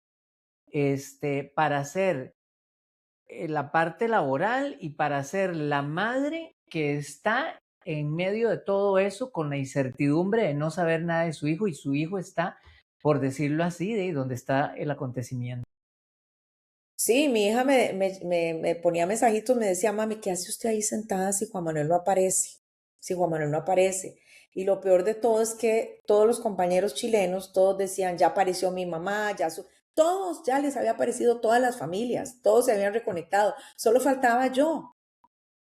para hacer la parte laboral y para ser la madre que está en medio de todo eso con la incertidumbre de no saber nada de su hijo y su hijo está, por decirlo así, de donde está el acontecimiento? Sí, mi hija me ponía mensajitos, me decía, mami, ¿qué hace usted ahí sentada si Juan Manuel no aparece? Si Juan Manuel no aparece. Y lo peor de todo es que todos los compañeros chilenos, todos decían, ya apareció mi mamá, todos ya les había aparecido todas las familias, todos se habían reconectado, solo faltaba yo.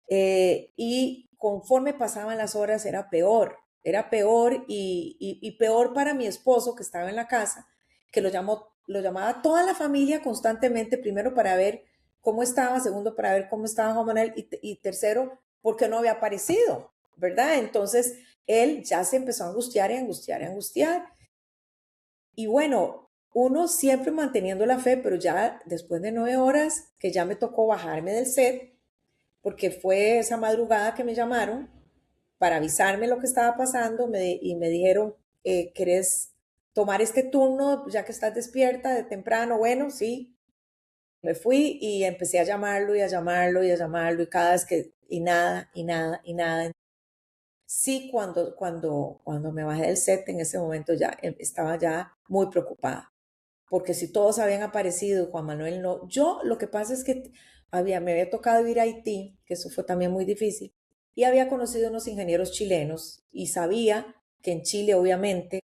Y conforme pasaban las horas era peor y peor para mi esposo que estaba en la casa, que lo llamaba toda la familia constantemente, primero para ver cómo estaba, segundo para ver cómo estaba Juan Manuel y tercero porque no había aparecido, ¿verdad? Entonces él ya se empezó a angustiar y angustiar y angustiar. Y bueno, uno siempre manteniendo la fe, pero ya después de 9 horas que ya me tocó bajarme del set, porque fue esa madrugada que me llamaron para avisarme lo que estaba pasando y me dijeron, ¿querés tomar este turno ya que estás despierta de temprano? Bueno, sí. Me fui y empecé a llamarlo y a llamarlo y a llamarlo y cada vez que, y nada, y nada, y nada. Sí, cuando me bajé del set, en ese momento ya estaba ya muy preocupada, porque si todos habían aparecido, Juan Manuel no. Yo lo que pasa es que me había tocado ir a Haití, que eso fue también muy difícil, y había conocido unos ingenieros chilenos y sabía que en Chile obviamente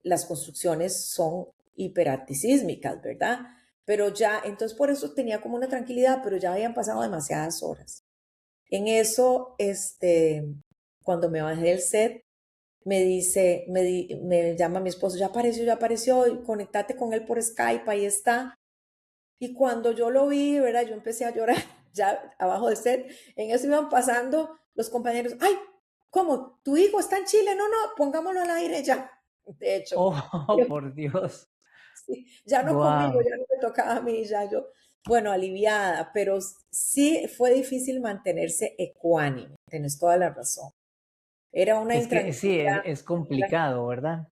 las construcciones son hiperantisísmicas, ¿verdad? Pero ya, entonces por eso tenía como una tranquilidad, pero ya habían pasado demasiadas horas. En eso, cuando me bajé del set, me dice, me llama mi esposo, ya apareció, y conectate con él por Skype, ahí está. Y cuando yo lo vi, ¿verdad? Yo empecé a llorar ya abajo del set. En eso iban pasando los compañeros, ay, ¿cómo? ¿Tu hijo está en Chile? No, no, pongámoslo al aire ya. De hecho, Oh, por Dios. Sí, ya no conmigo, Wow. ya no me tocaba a mí, ya yo, bueno, aliviada, pero sí fue difícil mantenerse ecuánime, tienes toda la razón. Era una Es que sí, intranquilidad, es era- complicado, ¿verdad?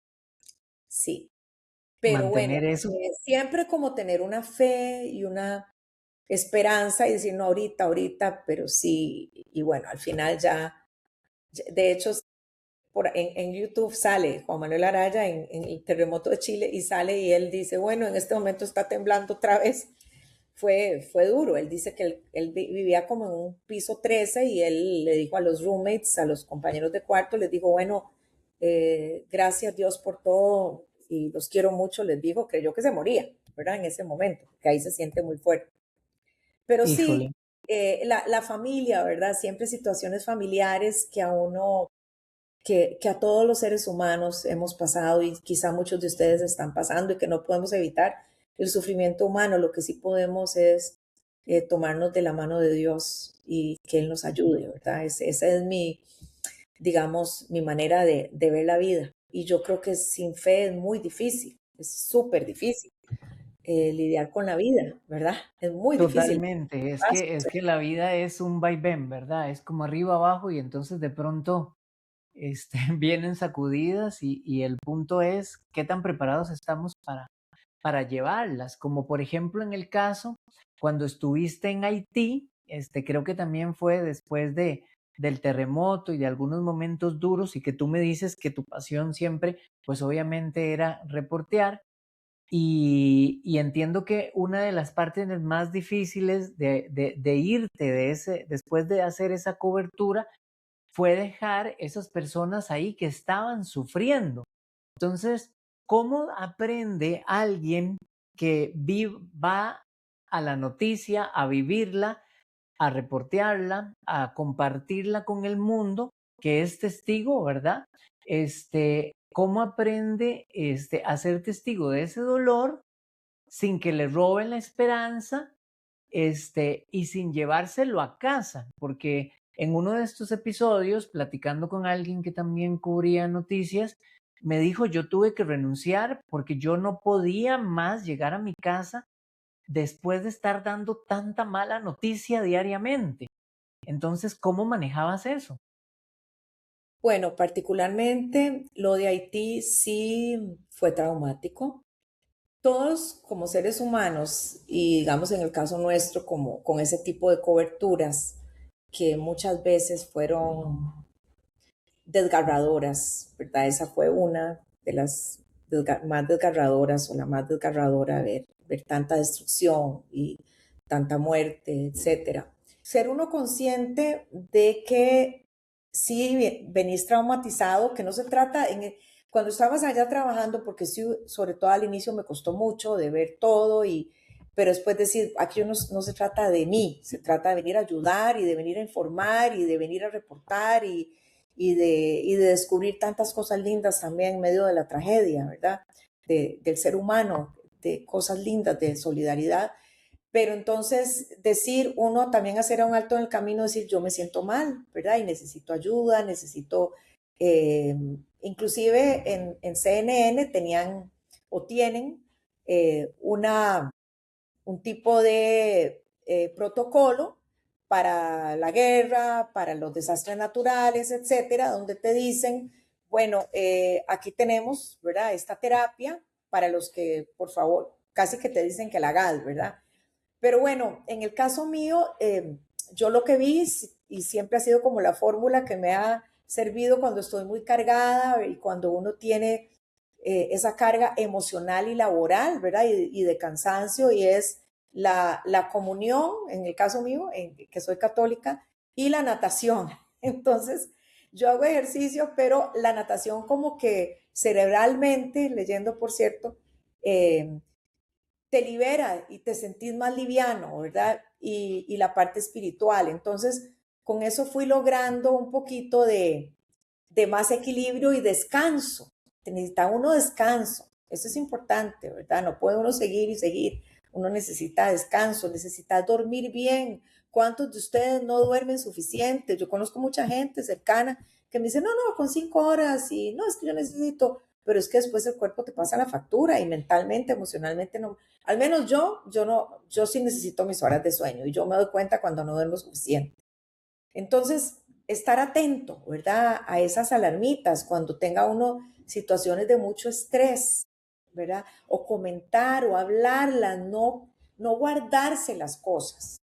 sí, pero bueno, Mantener eso. siempre como tener una fe y una esperanza y decir, no, ahorita, ahorita, pero sí, y bueno, al final de hecho, en YouTube sale Juan Manuel Araya en el terremoto de Chile y sale y él dice, bueno, en este momento está temblando otra vez. Fue duro. Él dice que él vivía como en un piso 13 y él le dijo a los roommates, a los compañeros de cuarto, les dijo, bueno, gracias Dios por todo y los quiero mucho, les dijo, creyó que se moría, ¿verdad? En ese momento, que ahí se siente muy fuerte. Pero sí, Híjole, la familia, ¿verdad? Siempre situaciones familiares que a uno que a todos los seres humanos hemos pasado y quizá muchos de ustedes están pasando y que no podemos evitar el sufrimiento humano. Lo que sí podemos es tomarnos de la mano de Dios y que Él nos ayude, ¿verdad? Esa es mi, digamos, mi manera de ver la vida. Y yo creo que sin fe es muy difícil, es súper difícil lidiar con la vida, ¿verdad? Es muy difícil. totalmente. Es que la vida es un vaivén, ¿verdad? Es como arriba, abajo y entonces de pronto vienen sacudidas y el punto es qué tan preparados estamos para llevarlas. Como por ejemplo en el caso, cuando estuviste en Haití, creo que también fue después del terremoto y de algunos momentos duros y que tú me dices que tu pasión siempre, pues obviamente era reportear. Y entiendo que una de las partes más difíciles de irte después de hacer esa cobertura fue dejar esas personas ahí que estaban sufriendo. Entonces, ¿cómo aprende alguien que va a la noticia, a vivirla, a reportearla, a compartirla con el mundo, que es testigo, ¿verdad? ¿Cómo aprende a ser testigo de ese dolor sin que le roben la esperanza, y sin llevárselo a casa? Porque en uno de estos episodios, platicando con alguien que también cubría noticias, me dijo, yo tuve que renunciar porque yo no podía más llegar a mi casa después de estar dando tanta mala noticia diariamente. Entonces, ¿cómo manejabas eso? Bueno, particularmente lo de Haití sí fue traumático. Todos como seres humanos y digamos en el caso nuestro como con ese tipo de coberturas que muchas veces fueron desgarradoras, ¿verdad? Esa fue una de las más desgarradoras o la más desgarradora, ver tanta destrucción y tanta muerte, etcétera. Ser uno consciente de que sí venís traumatizado, que no se trata, cuando estabas allá trabajando, porque sí, sobre todo al inicio me costó mucho de ver todo, pero después decir, aquí no se trata de mí, se trata de venir a ayudar y de venir a informar y de venir a reportar y de descubrir tantas cosas lindas también en medio de la tragedia, ¿verdad? Del ser humano, de cosas lindas, de solidaridad. Pero entonces decir, uno también hacer un alto en el camino, decir, yo me siento mal, ¿verdad? Y necesito ayuda, necesito, eh, inclusive en CNN tenían o tienen un tipo de protocolo para la guerra, para los desastres naturales, etcétera, donde te dicen, bueno, aquí tenemos, ¿verdad? Esta terapia para los que, por favor, casi que te dicen que la hagas, ¿verdad? Pero bueno, en el caso mío, yo lo que vi y siempre ha sido como la fórmula que me ha servido cuando estoy muy cargada y cuando uno tiene esa carga emocional y laboral, ¿verdad? Y de cansancio, y es la comunión, en el caso mío, que soy católica, y la natación. Entonces, yo hago ejercicio, pero la natación como que cerebralmente, leyendo por cierto, te libera y te sentís más liviano, ¿verdad? Y la parte espiritual. Entonces, con eso fui logrando un poquito de más equilibrio y descanso. Necesita uno descanso. Eso es importante, ¿verdad? No puede uno seguir y seguir. Uno necesita descanso, necesita dormir bien. ¿Cuántos de ustedes no duermen suficiente? Yo conozco mucha gente cercana que me dice, no, no, con 5 horas y no, es que yo necesito. pero es que después el cuerpo te pasa la factura y mentalmente, emocionalmente no. Al menos yo sí necesito mis horas de sueño y yo me doy cuenta cuando no duermo suficiente. Entonces, estar atento, ¿verdad? A esas alarmitas cuando tenga uno situaciones de mucho estrés, ¿verdad? O comentar o hablarlas, no guardarse las cosas.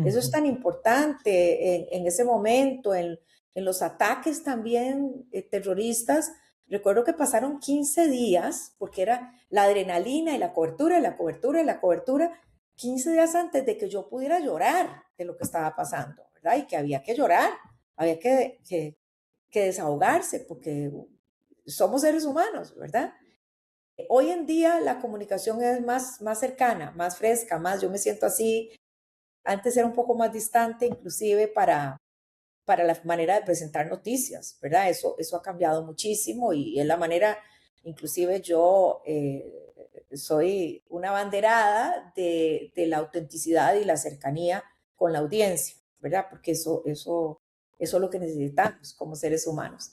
Eso es Ujú. tan importante en ese momento, en los ataques también terroristas. Recuerdo que pasaron 15 días, porque era la adrenalina y la cobertura, y la cobertura, y la cobertura, 15 días antes de que yo pudiera llorar de lo que estaba pasando, ¿verdad? Y que había que llorar, había que desahogarse, porque somos seres humanos, ¿verdad? Hoy en día la comunicación es más cercana, más fresca, más, yo me siento así. Antes era un poco más distante, inclusive para la manera de presentar noticias, ¿verdad? Eso ha cambiado muchísimo y es la manera, inclusive yo soy una abanderada de la autenticidad y la cercanía con la audiencia, ¿verdad? Porque eso es lo que necesitamos como seres humanos.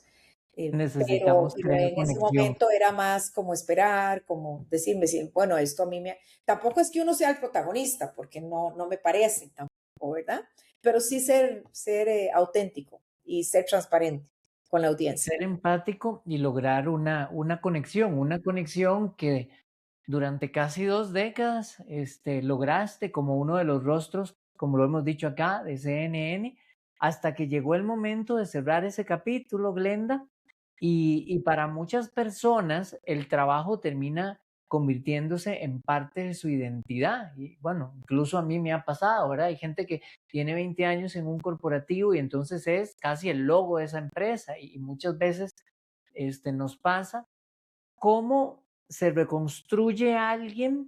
Necesitamos Pero crear en ese conexión. momento era más como esperar, como decirme, sí, bueno, esto a mí me... Tampoco es que uno sea el protagonista, porque no me parece tampoco, ¿verdad? Pero sí ser auténtico y ser transparente con la audiencia. Ser empático y lograr una conexión que durante casi 2 décadas, lograste como uno de los rostros, como lo hemos dicho acá, de CNN, hasta que llegó el momento de cerrar ese capítulo, Glenda, y para muchas personas el trabajo termina convirtiéndose en parte de su identidad. Y bueno, incluso a mí me ha pasado, ¿verdad? Hay gente que tiene 20 años en un corporativo y entonces es casi el logo de esa empresa y muchas veces nos pasa. ¿Cómo se reconstruye a alguien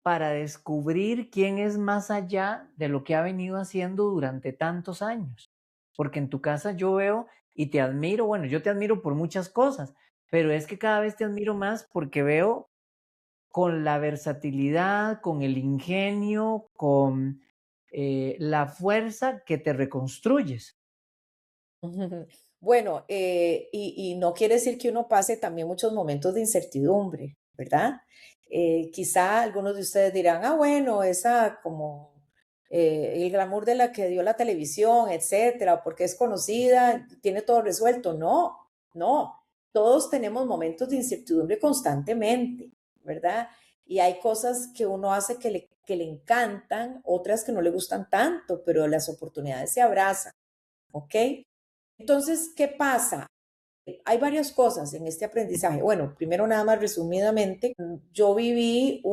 para descubrir quién es más allá de lo que ha venido haciendo durante tantos años? Porque en tu casa yo veo y te admiro, bueno, yo te admiro por muchas cosas, pero es que cada vez te admiro más porque veo con la versatilidad, con el ingenio, con la fuerza que te reconstruyes. Bueno, y no quiere decir que uno pase también muchos momentos de incertidumbre, ¿verdad? Quizá algunos de ustedes dirán, ah, bueno, esa como el glamour de la que dio la televisión, etcétera, porque es conocida, tiene todo resuelto. No, no, todos tenemos momentos de incertidumbre constantemente, ¿verdad? Y hay cosas que uno hace que le encantan, otras que no le gustan tanto, pero las oportunidades se abrazan, ¿ok? Entonces, ¿qué pasa? Hay varias cosas en este aprendizaje. Bueno, primero nada más resumidamente, yo viví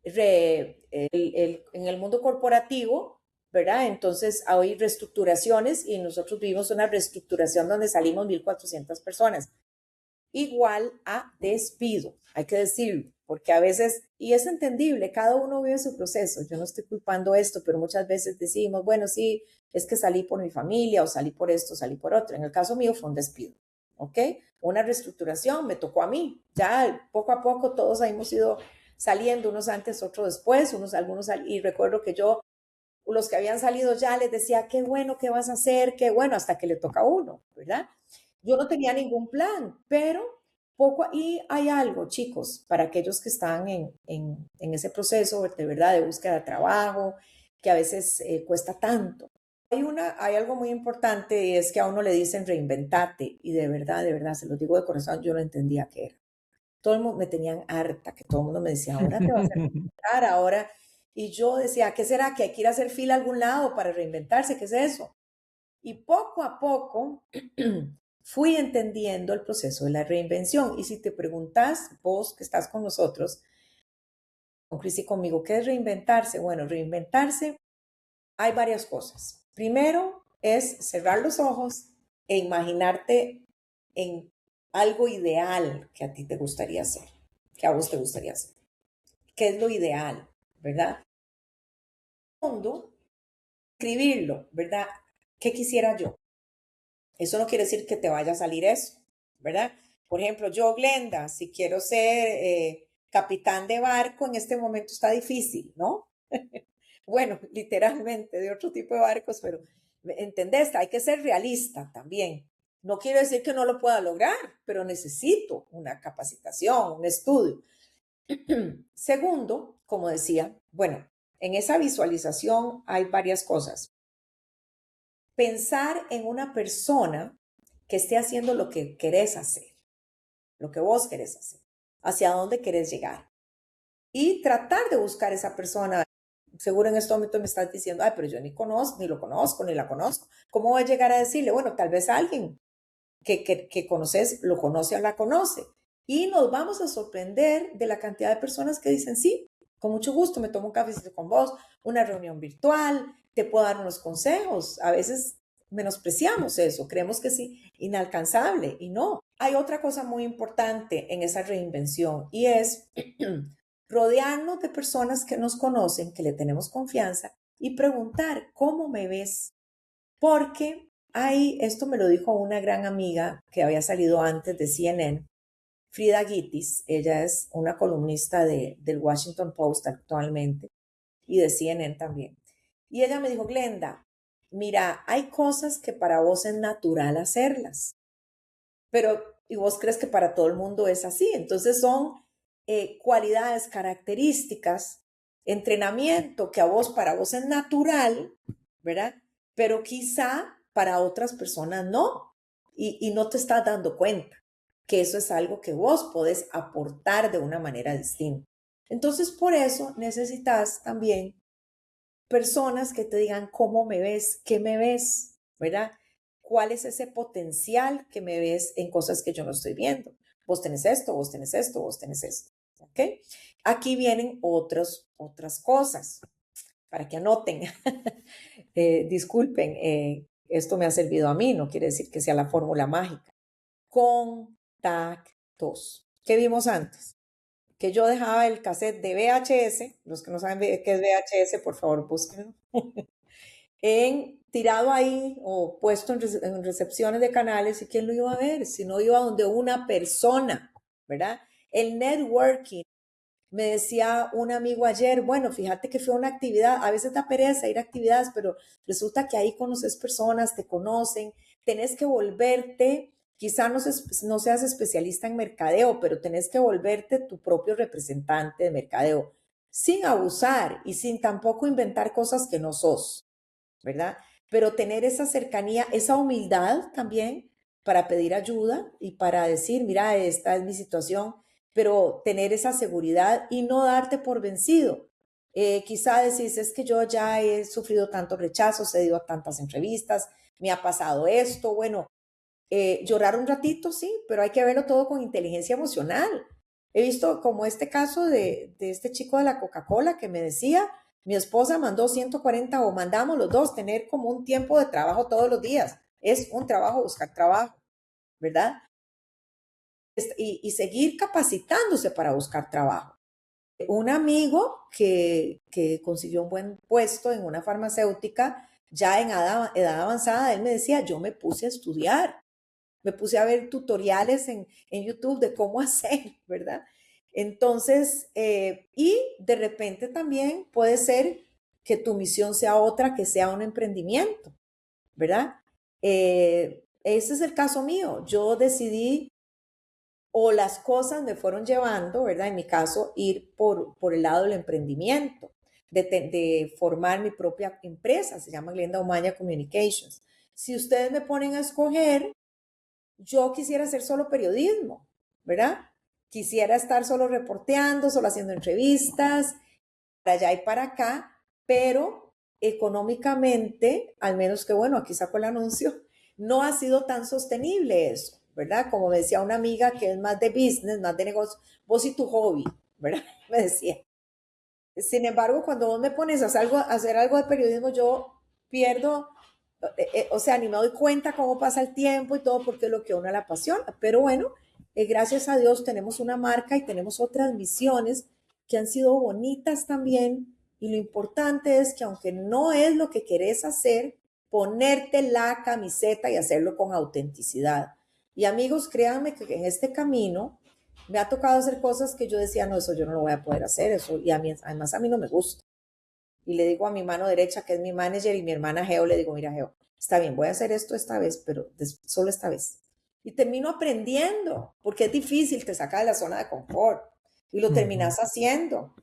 en el mundo corporativo, ¿verdad? Entonces hay reestructuraciones y nosotros vivimos una reestructuración donde salimos 1,400 personas igual a despido, hay que decirlo, porque a veces, y es entendible, cada uno vive su proceso, yo no estoy culpando esto, pero muchas veces decimos, bueno, sí, es que salí por mi familia o salí por esto, salí por otro. En el caso mío fue un despido, ¿ok? Una reestructuración me tocó a mí, ya poco a poco todos hemos ido saliendo, unos antes, otros después, algunos, y recuerdo que yo, los que habían salido ya les decía, qué bueno, ¿qué vas a hacer? Qué bueno, hasta que le toca a uno, ¿verdad? Yo no tenía ningún plan, pero y hay algo, chicos, para aquellos que están en ese proceso de verdad de búsqueda de trabajo, que a veces cuesta tanto. Hay algo muy importante y es que a uno le dicen reinventate y de verdad, se lo digo de corazón, yo no entendía qué era. Todo el mundo me tenían harta, que todo el mundo me decía, ahora te vas a reinventar, ahora. Y yo decía, ¿qué será? ¿Que hay que ir a hacer fila a algún lado para reinventarse? ¿Qué es eso? Y poco a poco fui entendiendo el proceso de la reinvención. Y si te preguntas, vos que estás con nosotros, con Cris y conmigo, ¿qué es reinventarse? Bueno, reinventarse, hay varias cosas. Primero es cerrar los ojos e imaginarte en algo ideal que a ti te gustaría hacer, que a vos te gustaría hacer. ¿Qué es lo ideal? ¿Verdad? Segundo, escribirlo, ¿verdad? ¿Qué quisiera yo? Eso no quiere decir que te vaya a salir eso, ¿verdad? Por ejemplo, yo, Glenda, si quiero ser capitán de barco, en este momento está difícil, ¿no? Bueno, literalmente, de otro tipo de barcos, pero ¿entendés? Hay que ser realista también. No quiere decir que no lo pueda lograr, pero necesito una capacitación, un estudio. Segundo, como decía, bueno, en esa visualización hay varias cosas. Pensar en una persona que esté haciendo lo que querés hacer, lo que vos querés hacer, hacia dónde querés llegar. Y tratar de buscar esa persona. Seguro en este momento me estás diciendo, ay, pero yo ni conozco, ni lo conozco, ni la conozco. ¿Cómo voy a llegar a decirle? Bueno, tal vez alguien que conoces, lo conoce o la conoce. Y nos vamos a sorprender de la cantidad de personas que dicen, sí, con mucho gusto me tomo un cafecito con vos, una reunión virtual, te puedo dar unos consejos. A veces menospreciamos eso, creemos que sí, inalcanzable, y no. Hay otra cosa muy importante en esa reinvención y es rodearnos de personas que nos conocen, que le tenemos confianza y preguntar, ¿cómo me ves? Porque esto me lo dijo una gran amiga que había salido antes de CNN, Frida Gitis. Ella es una columnista del Washington Post actualmente y de CNN también. Y ella me dijo, Glenda, mira, hay cosas que para vos es natural hacerlas, pero y vos crees que para todo el mundo es así. Entonces son cualidades, características, entrenamiento que para vos es natural, ¿verdad? Pero quizá para otras personas no. Y no te estás dando cuenta que eso es algo que vos podés aportar de una manera distinta. Entonces, por eso necesitas también personas que te digan cómo me ves, qué me ves, ¿verdad? ¿Cuál es ese potencial que me ves en cosas que yo no estoy viendo? Vos tenés esto, vos tenés esto, vos tenés esto. ¿Ok? Aquí vienen otras cosas para que anoten. Disculpen, esto me ha servido a mí, no quiere decir que sea la fórmula mágica. Contactos. ¿Qué vimos antes? Que yo dejaba el cassette de VHS, los que no saben qué es VHS, por favor, búsquenlo, tirado ahí o puesto en recepciones de canales, y quién lo iba a ver, si no iba donde una persona, ¿verdad? El networking. Me decía un amigo ayer, bueno, fíjate que fue una actividad, a veces da pereza ir a actividades, pero resulta que ahí conoces personas, te conocen, tenés que volverte, quizá no seas especialista en mercadeo, pero tenés que volverte tu propio representante de mercadeo, sin abusar y sin tampoco inventar cosas que no sos, ¿verdad? Pero tener esa cercanía, esa humildad también para pedir ayuda y para decir, mira, esta es mi situación, pero tener esa seguridad y no darte por vencido. Quizá decís, es que yo ya he sufrido tantos rechazos, he ido a tantas entrevistas, me ha pasado esto, bueno, llorar un ratito, sí, pero hay que verlo todo con inteligencia emocional. He visto como este caso de este chico de la Coca-Cola que me decía, mi esposa mandó 140 o mandamos los dos tener como un tiempo de trabajo todos los días. Es un trabajo, buscar trabajo, ¿verdad? Y seguir capacitándose para buscar trabajo. Un amigo que consiguió un buen puesto en una farmacéutica, ya en edad avanzada, él me decía, yo me puse a estudiar, me puse a ver tutoriales en YouTube de cómo hacer, ¿verdad? Entonces, y de repente también puede ser que tu misión sea otra, que sea un emprendimiento, ¿verdad? Ese es el caso mío. Yo decidí, o las cosas me fueron llevando, ¿verdad? En mi caso, ir por el lado del emprendimiento, de formar mi propia empresa, se llama Glenda Umaña Communications. Si ustedes me ponen a escoger, yo quisiera hacer solo periodismo, ¿verdad? Quisiera estar solo reporteando, solo haciendo entrevistas, para allá y para acá, pero económicamente, al menos que bueno, aquí saco el anuncio, no ha sido tan sostenible eso, ¿verdad? Como me decía una amiga que es más de business, más de negocio, vos y tu hobby, ¿verdad? Me decía. Sin embargo, cuando vos me pones a hacer algo de periodismo, yo pierdo, o sea, ni me doy cuenta cómo pasa el tiempo y todo porque es lo que a uno le apasiona. Pero bueno, gracias a Dios tenemos una marca y tenemos otras misiones que han sido bonitas también. Y lo importante es que aunque no es lo que querés hacer, ponerte la camiseta y hacerlo con autenticidad. Y amigos, créanme que en este camino me ha tocado hacer cosas que yo decía, no, eso yo no lo voy a poder hacer, eso, y además a mí no me gusta. y le digo a mi mano derecha, que es mi manager, y mi hermana Geo, le digo, mira Geo, está bien, voy a hacer esto esta vez, pero solo esta vez. Y termino aprendiendo, porque es difícil, te saca de la zona de confort y lo terminas haciendo.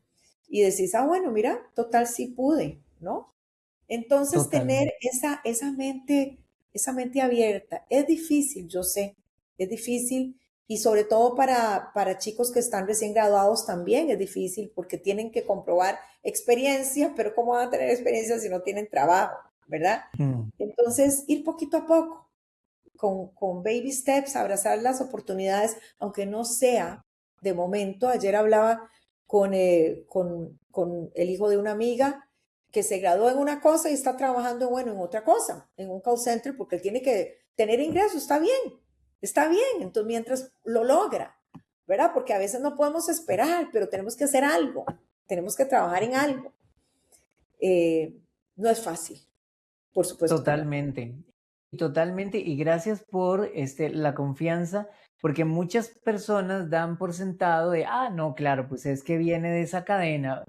Y decís, ah, bueno, mira, total sí pude, ¿no? Entonces tener Totalmente. esa mente abierta es difícil, yo sé, es difícil y sobre todo para chicos que están recién graduados también es difícil porque tienen que comprobar experiencia, pero ¿cómo van a tener experiencia si no tienen trabajo, verdad? Mm. Entonces, ir poquito a poco, con baby steps, abrazar las oportunidades, aunque no sea de momento. Ayer hablaba con el hijo de una amiga que se graduó en una cosa y está trabajando, bueno, en otra cosa, en un call center, porque él tiene que tener ingresos, está bien, entonces mientras lo logra, ¿verdad? Porque a veces no podemos esperar, pero tenemos que hacer algo, tenemos que trabajar en algo. No es fácil, por supuesto que no. Totalmente, totalmente. Y gracias por la confianza, porque muchas personas dan por sentado de, ah, no, claro, pues es que viene de esa cadena,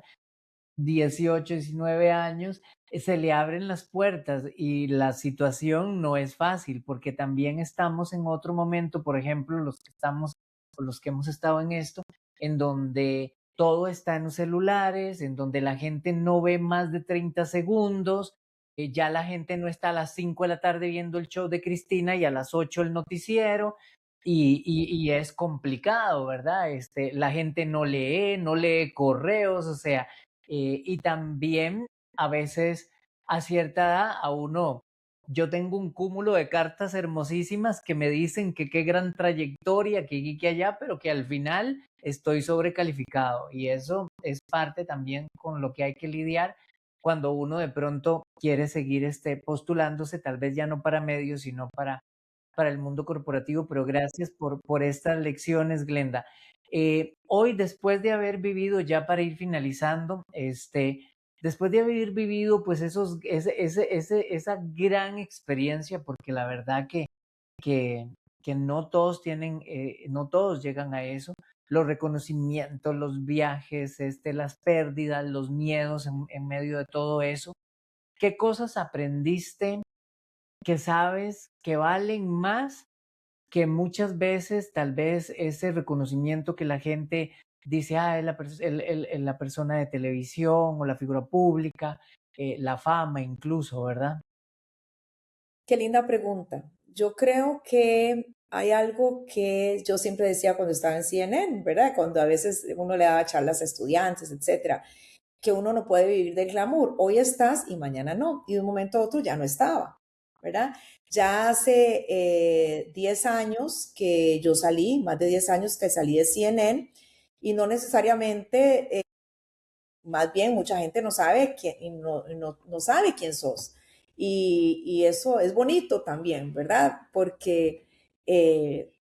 18, 19 años, se le abren las puertas y la situación no es fácil, porque también estamos en otro momento, por ejemplo, los que estamos, o los que hemos estado en esto, en donde todo está en los celulares, en donde la gente no ve más de 30 segundos, ya la gente no está a las 5 de la tarde viendo el show de Cristina y a las 8 el noticiero, y es complicado, ¿verdad? La gente no lee correos, o sea, y también a veces a cierta edad a uno, yo tengo un cúmulo de cartas hermosísimas que me dicen que qué gran trayectoria, que aquí, que allá, pero que al final estoy sobrecalificado y eso es parte también con lo que hay que lidiar cuando uno de pronto quiere seguir postulándose, tal vez ya no para medios, sino para el mundo corporativo, pero gracias por estas lecciones, Glenda. Hoy, después de haber vivido, ya para ir finalizando, después de haber vivido pues esa gran experiencia, porque la verdad que, que no todos tienen, no todos llegan a eso, los reconocimientos, los viajes, las pérdidas, los miedos en medio de todo eso. ¿Qué cosas aprendiste que sabes que valen más que muchas veces tal vez ese reconocimiento que la gente dice, ah, es la persona de televisión o la figura pública, la fama incluso, ¿verdad? Qué linda pregunta. Yo creo que hay algo que yo siempre decía cuando estaba en CNN, ¿verdad? Cuando a veces uno le daba charlas a estudiantes, etcétera, que uno no puede vivir del glamour. Hoy estás y mañana no. Y de un momento a otro ya no estaba, ¿verdad? Ya hace 10 años que yo salí, más de 10 años que salí de CNN y no necesariamente, más bien mucha gente no sabe quién, no sabe quién sos. Y eso es bonito también, ¿verdad? Porque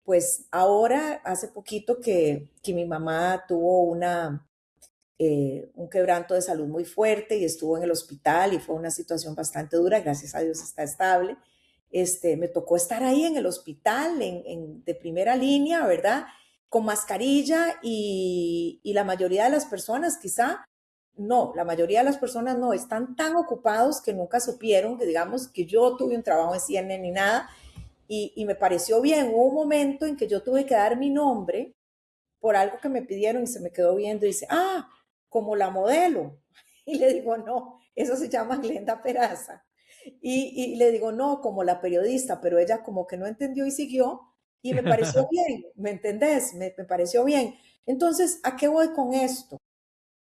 pues ahora, hace poquito que mi mamá tuvo un quebranto de salud muy fuerte y estuvo en el hospital y fue una situación bastante dura, gracias a Dios está estable. Me tocó estar ahí en el hospital, de primera línea, ¿verdad? Con mascarilla y la mayoría de las personas quizá no, la mayoría de las personas no, están tan ocupados que nunca supieron que digamos que yo tuve un trabajo en CNN ni nada y me pareció bien. Hubo un momento en que yo tuve que dar mi nombre por algo que me pidieron y se me quedó viendo y dice, ah, como la modelo. Y le digo, no, eso se llama Glenda Peraza. Y le digo, no, como la periodista, pero ella como que no entendió y siguió y me pareció bien, ¿me entendés? Me pareció bien. Entonces, ¿a qué voy con esto?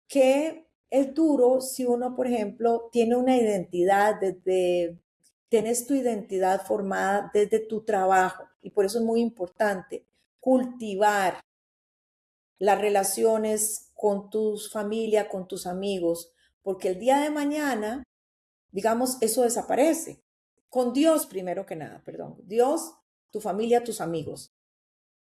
Que es duro si uno, por ejemplo, tiene una identidad tienes tu identidad formada desde tu trabajo y por eso es muy importante cultivar las relaciones con tu familia, con tus amigos, porque el día de mañana, digamos, eso desaparece. Con Dios primero que nada, perdón. Dios, tu familia, tus amigos.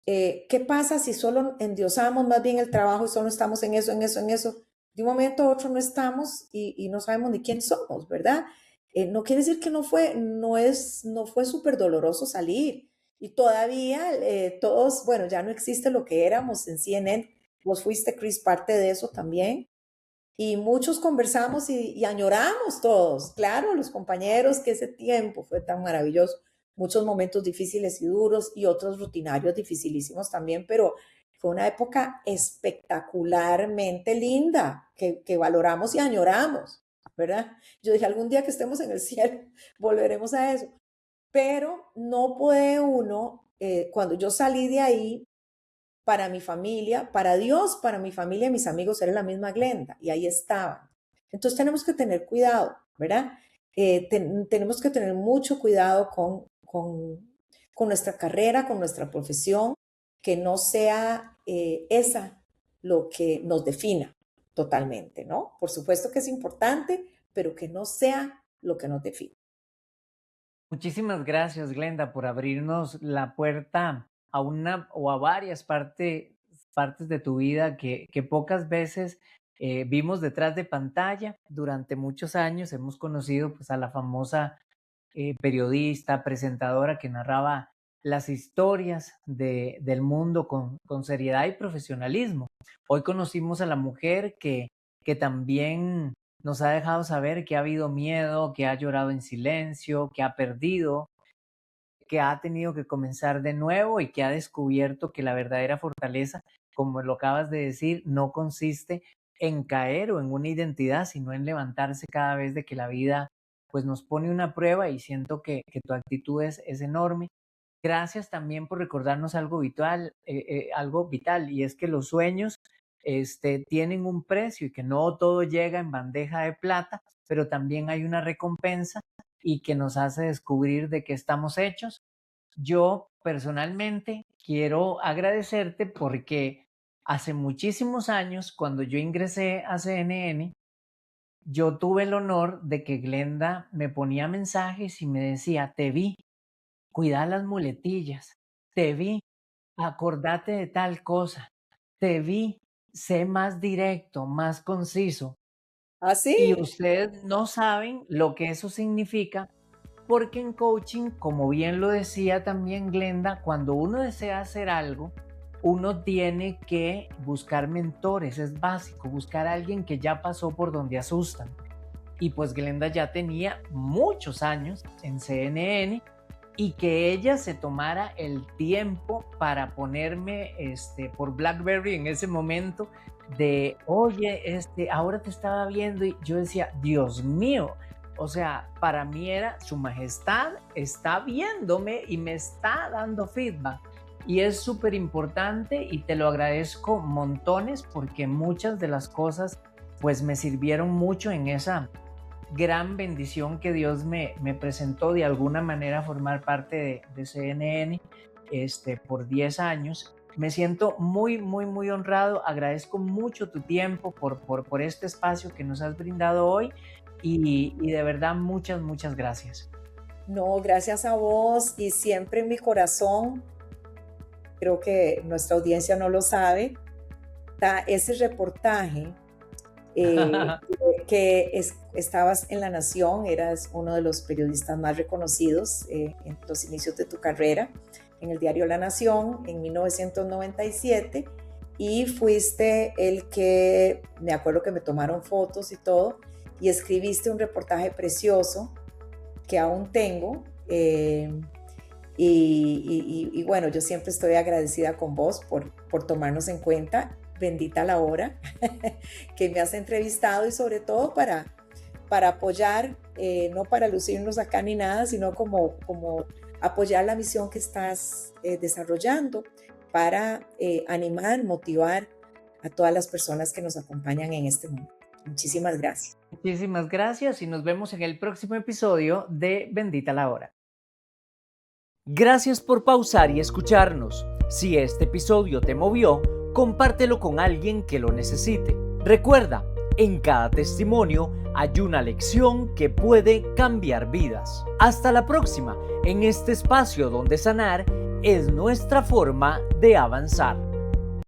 ¿Qué pasa si solo endiosamos más bien el trabajo y solo estamos en eso, en eso, en eso? De un momento a otro no estamos y no sabemos ni quién somos, ¿verdad? No quiere decir que no fue súper doloroso salir. Y todavía todos, bueno, ya no existe lo que éramos en CNN. Vos fuiste, Chris, parte de eso también. y muchos conversamos y añoramos todos, claro, los compañeros, que ese tiempo fue tan maravilloso, muchos momentos difíciles y duros y otros rutinarios dificilísimos también, pero fue una época espectacularmente linda que valoramos y añoramos, ¿verdad? Yo dije, algún día que estemos en el cielo, volveremos a eso. Pero no puede uno, cuando yo salí de ahí, para mi familia, para Dios, para mi familia y mis amigos, era la misma Glenda, y ahí estaban. Entonces tenemos que tener cuidado, ¿verdad? Tenemos que tener mucho cuidado con nuestra carrera, con nuestra profesión, que no sea esa lo que nos defina totalmente, ¿no? Por supuesto que es importante, pero que no sea lo que nos define. Muchísimas gracias, Glenda, por abrirnos la puerta a una o a varias partes de tu vida que pocas veces vimos detrás de pantalla. Durante muchos años hemos conocido pues, a la famosa periodista, presentadora que narraba las historias del mundo con seriedad y profesionalismo. Hoy conocimos a la mujer que también nos ha dejado saber que ha habido miedo, que ha llorado en silencio, que ha perdido, que ha tenido que comenzar de nuevo y que ha descubierto que la verdadera fortaleza, como lo acabas de decir, no consiste en caer o en una identidad, sino en levantarse cada vez de que la vida pues nos pone una prueba, y siento que tu actitud es enorme. Gracias también por recordarnos algo vital, y es que los sueños tienen un precio y que no todo llega en bandeja de plata, pero también hay una recompensa y que nos hace descubrir de qué estamos hechos. Yo personalmente quiero agradecerte porque hace muchísimos años, cuando yo ingresé a CNN, yo tuve el honor de que Glenda me ponía mensajes y me decía, te vi, cuida las muletillas, te vi, acordate de tal cosa, te vi, sé más directo, más conciso. Y Así, ustedes no saben lo que eso significa, porque en coaching, como bien lo decía también Glenda, cuando uno desea hacer algo, uno tiene que buscar mentores, es básico, buscar a alguien que ya pasó por donde asustan. Y pues Glenda ya tenía muchos años en CNN, y que ella se tomara el tiempo para ponerme por BlackBerry en ese momento de, oye, ahora te estaba viendo, y yo decía, Dios mío, o sea, para mí era, su majestad está viéndome y me está dando feedback. Y es súper importante y te lo agradezco montones, porque muchas de las cosas pues me sirvieron mucho en esa gran bendición que Dios me presentó de alguna manera a formar parte de CNN por 10 años. Me siento muy, muy, muy honrado. Agradezco mucho tu tiempo por este espacio que nos has brindado hoy, y de verdad muchas, muchas gracias. no, gracias a vos y siempre en mi corazón, creo que nuestra audiencia no lo sabe, está ese reportaje estabas en La Nación, eras uno de los periodistas más reconocidos en los inicios de tu carrera en el diario La Nación en 1997, y fuiste el que, me acuerdo que me tomaron fotos y todo, y escribiste un reportaje precioso que aún tengo, y bueno, yo siempre estoy agradecida con vos por tomarnos en cuenta. Bendita la hora que me has entrevistado, y sobre todo para apoyar, no para lucirnos acá ni nada, sino como apoyar la misión que estás desarrollando para animar, motivar a todas las personas que nos acompañan en este mundo. Muchísimas gracias. Muchísimas gracias y nos vemos en el próximo episodio de Bendita la hora. Gracias por pausar y escucharnos. Si este episodio te movió, compártelo con alguien que lo necesite. Recuerda, en cada testimonio hay una lección que puede cambiar vidas. Hasta la próxima, en este espacio donde sanar es nuestra forma de avanzar.